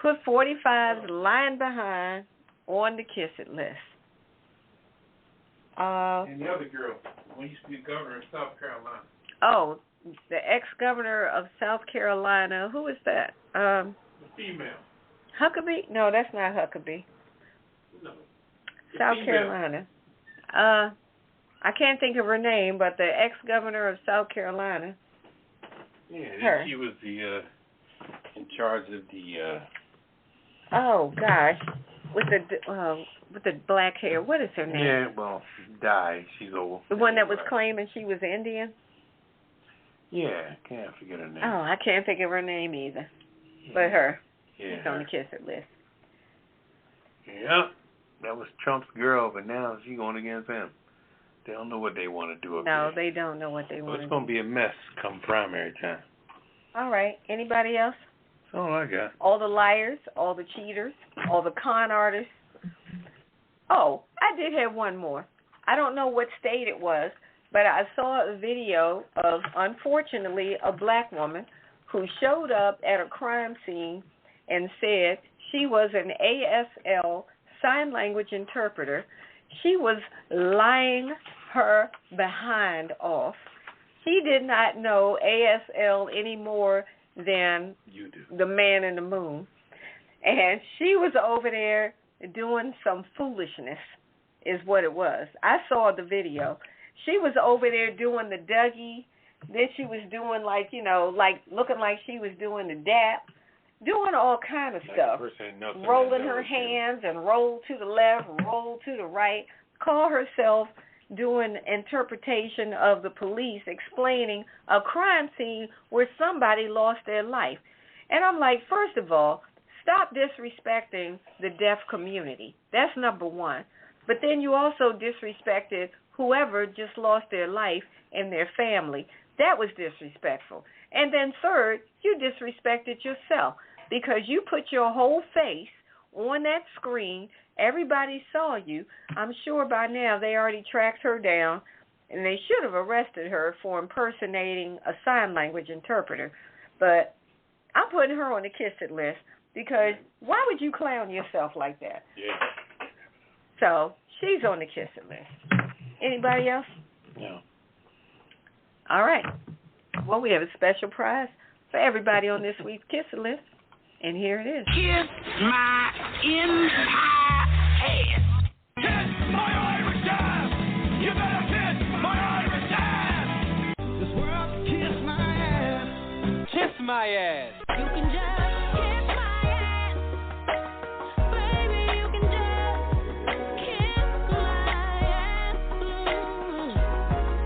Put 45's lying behind on the Kiss It list. And the other girl, when he used to be governor of South Carolina. Oh, the ex-governor of South Carolina. Who is that? The female. Huckabee? No, that's not Huckabee. No. South Carolina. I can't think of her name, but the ex-governor of South Carolina. Yeah, her. She was the in charge of the. Oh gosh, with the black hair. What is her name? Yeah, well, died. She's old. The one that was claiming she was Indian. Yeah, can't forget her name. Oh, I can't think of her name either. Yeah. But her. Yeah. She's on the Kiss It list. Yeah, that was Trump's girl, but now she's going against him. They don't know what they want to do up there. No, they don't know what they want to do. It's going to be a mess come primary time. All right. Anybody else? That's all I got. All the liars, all the cheaters, all the con artists. Oh, I did have one more. I don't know what state it was, but I saw a video of, unfortunately, a black woman who showed up at a crime scene and said she was an ASL sign language interpreter. She was lying her behind off. She did not know ASL any more than you do. The man in the moon. And she was over there doing some foolishness is what it was. I saw the video. She was over there doing the Dougie. Then she was doing like looking like she was doing the dap, doing all kind of stuff. Rolling her hands and roll to the left, roll to the right, call herself doing interpretation of the police, explaining a crime scene where somebody lost their life. And I'm like, first of all, stop disrespecting the deaf community. That's number one. But then you also disrespected whoever just lost their life and their family. That was disrespectful. And then third, you disrespected yourself because you put your whole face on that screen. Everybody saw you. I'm sure by now they already tracked her down, and they should have arrested her for impersonating a sign language interpreter. But I'm putting her on the Kiss It list because why would you clown yourself like that? Yeah. So she's on the Kiss It list. Anybody else? No. All right. Well, we have a special prize for everybody on this week's Kiss It list, and here it is. Kiss my entire ass. Kiss my Irish ass. You better kiss my Irish ass. This world can kiss my ass. Kiss my ass. You can just kiss my ass. Baby, you can just kiss my ass.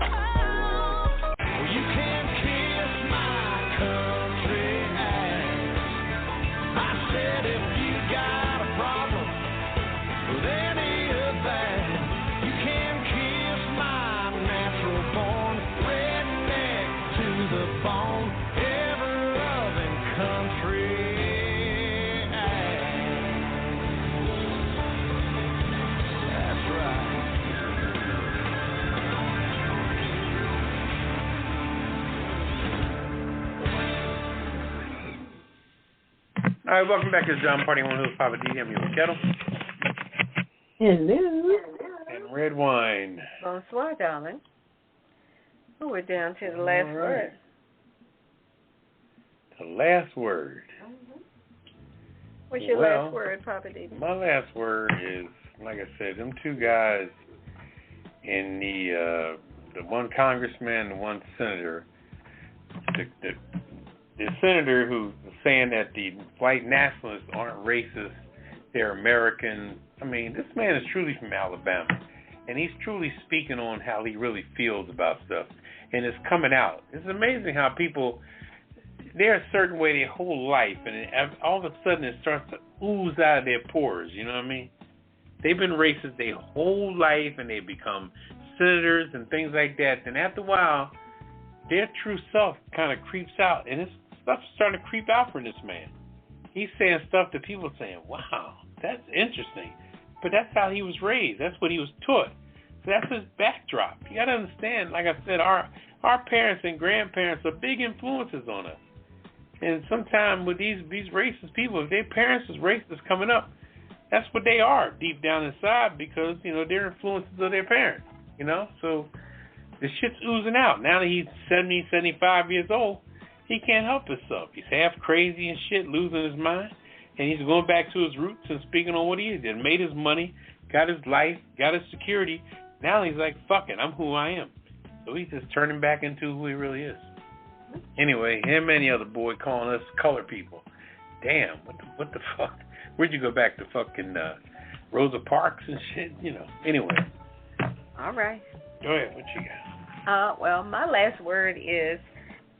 Oh, you can kiss my country ass. I said if you got a problem. All right, welcome back to the Pajama Party. One of those Poppa DD. I'm here with Ketel. Hello. And Redwine. Bonsoir, darling. Oh, we're down to the last word. The last word. What's your last word, Poppa DD? My last word is, like I said, them two guys in the one congressman and one senator. The senator who's saying that the white nationalists aren't racist, they're American. I mean, this man is truly from Alabama, and he's truly speaking on how he really feels about stuff, and it's coming out. It's amazing how people, they're a certain way their whole life, and all of a sudden it starts to ooze out of their pores, you know what I mean? They've been racist their whole life, and they become senators and things like that, and after a while, their true self kind of creeps out, and stuff's starting to creep out from this man. He's saying stuff that people are saying, wow, that's interesting. But that's how he was raised. That's what he was taught. So that's his backdrop. You got to understand, like I said, our parents and grandparents are big influences on us. And sometimes with these racist people, if their parents is racist coming up, that's what they are deep down inside because, you know, they're influences of their parents, you know. So the shit's oozing out. Now that he's 70, 75 years old, he can't help himself. He's half crazy and shit, losing his mind. And he's going back to his roots and speaking on what he did. Made his money, got his life, got his security. Now he's like, fuck it, I'm who I am. So he's just turning back into who he really is. Anyway, him and the other boy calling us colored people. Damn, what the fuck? Where'd you go back to fucking Rosa Parks and shit? You know, anyway. All right. Go ahead, what you got? Well, my last word is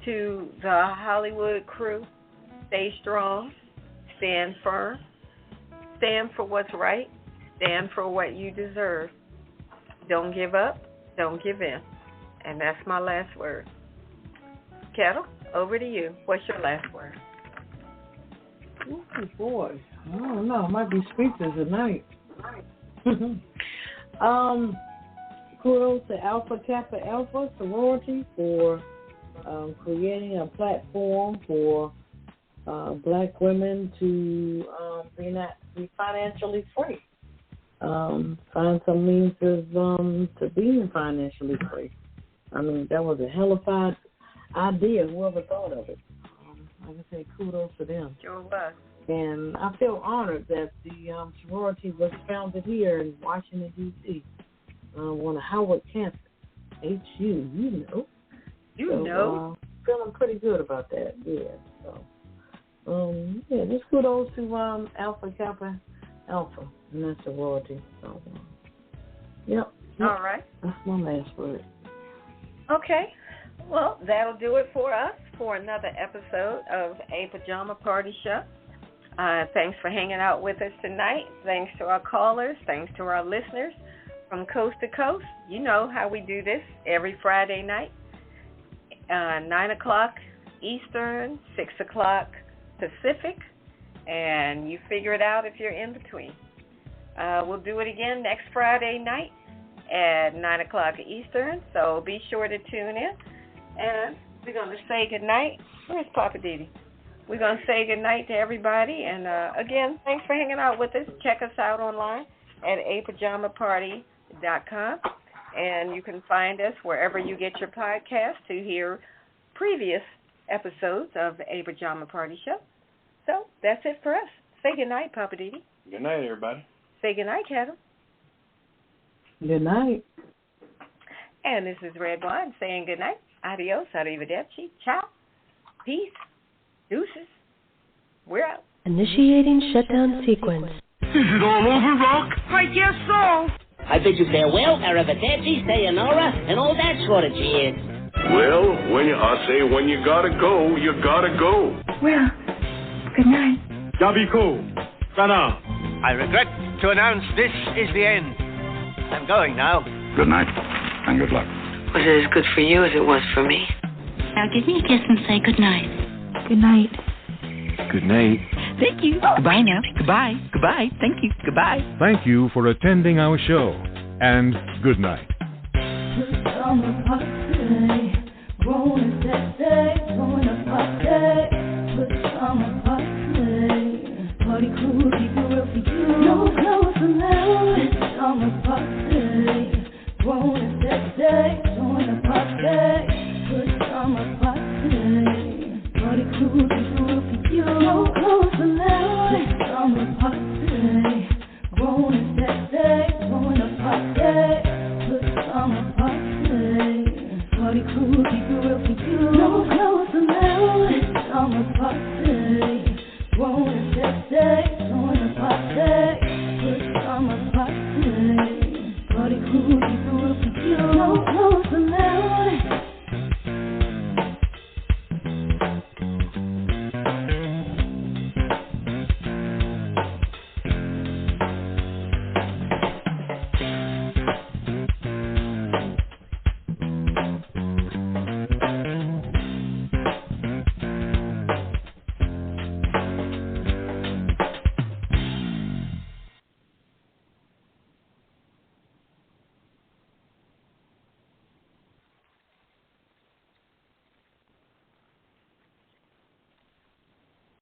to the Hollywood crew, stay strong, stand firm, stand for what's right, stand for what you deserve. Don't give up, don't give in. And that's my last word. Ketel, over to you. What's your last word? Oh, boy. I don't know. I might be speechless tonight. Kudos to Alpha Kappa Alpha sorority for creating a platform for black women to be financially free. Find some means to being financially free. I mean, that was a hellified idea, whoever thought of it. Like I say, kudos to them. Sure was. And I feel honored that the sorority was founded here in Washington, D.C., on a Howard campus, HU, you know. You know. Feeling pretty good about that, yeah. So, just kudos to Alpha Kappa Alpha and that sorority. So, yep. All right. That's my last word. Okay. Well, that'll do it for us for another episode of A Pajama Party Show. Thanks for hanging out with us tonight. Thanks to our callers. Thanks to our listeners from coast to coast. You know how we do this every Friday night. 9 o'clock Eastern, 6 o'clock Pacific, and you figure it out if you're in between. We'll do it again next Friday night at 9 o'clock Eastern, so be sure to tune in. And we're going to say goodnight. Where's Poppa DD? We're going to say goodnight to everybody. And, again, thanks for hanging out with us. Check us out online at apajamaparty.com. And you can find us wherever you get your podcast to hear previous episodes of A Pajama Party Show. So that's it for us. Say goodnight, Poppa DD. Good night, everybody. Say goodnight, Ketel. Good night. And this is Redwine saying goodnight. Adios, arrivederci, ciao, peace, deuces. We're out. Initiating shutdown sequence. Is it all over, Rock? I guess so. I bid you farewell, arrivederci, sayonara, and all that sort of jazz. Well, when you gotta go, you gotta go. Well, good night. Yabiko. Sana. I regret to announce this is the end. I'm going now. Good night, and good luck. Was it as good for you as it was for me? Now give me a kiss and say good night. Good night. Good night. Thank you. Goodbye now. Goodbye. Goodbye. Thank you. Goodbye. Thank you for attending our show, and good night. Pajama Party, growing that day, growing a party, Pajama Party. Who's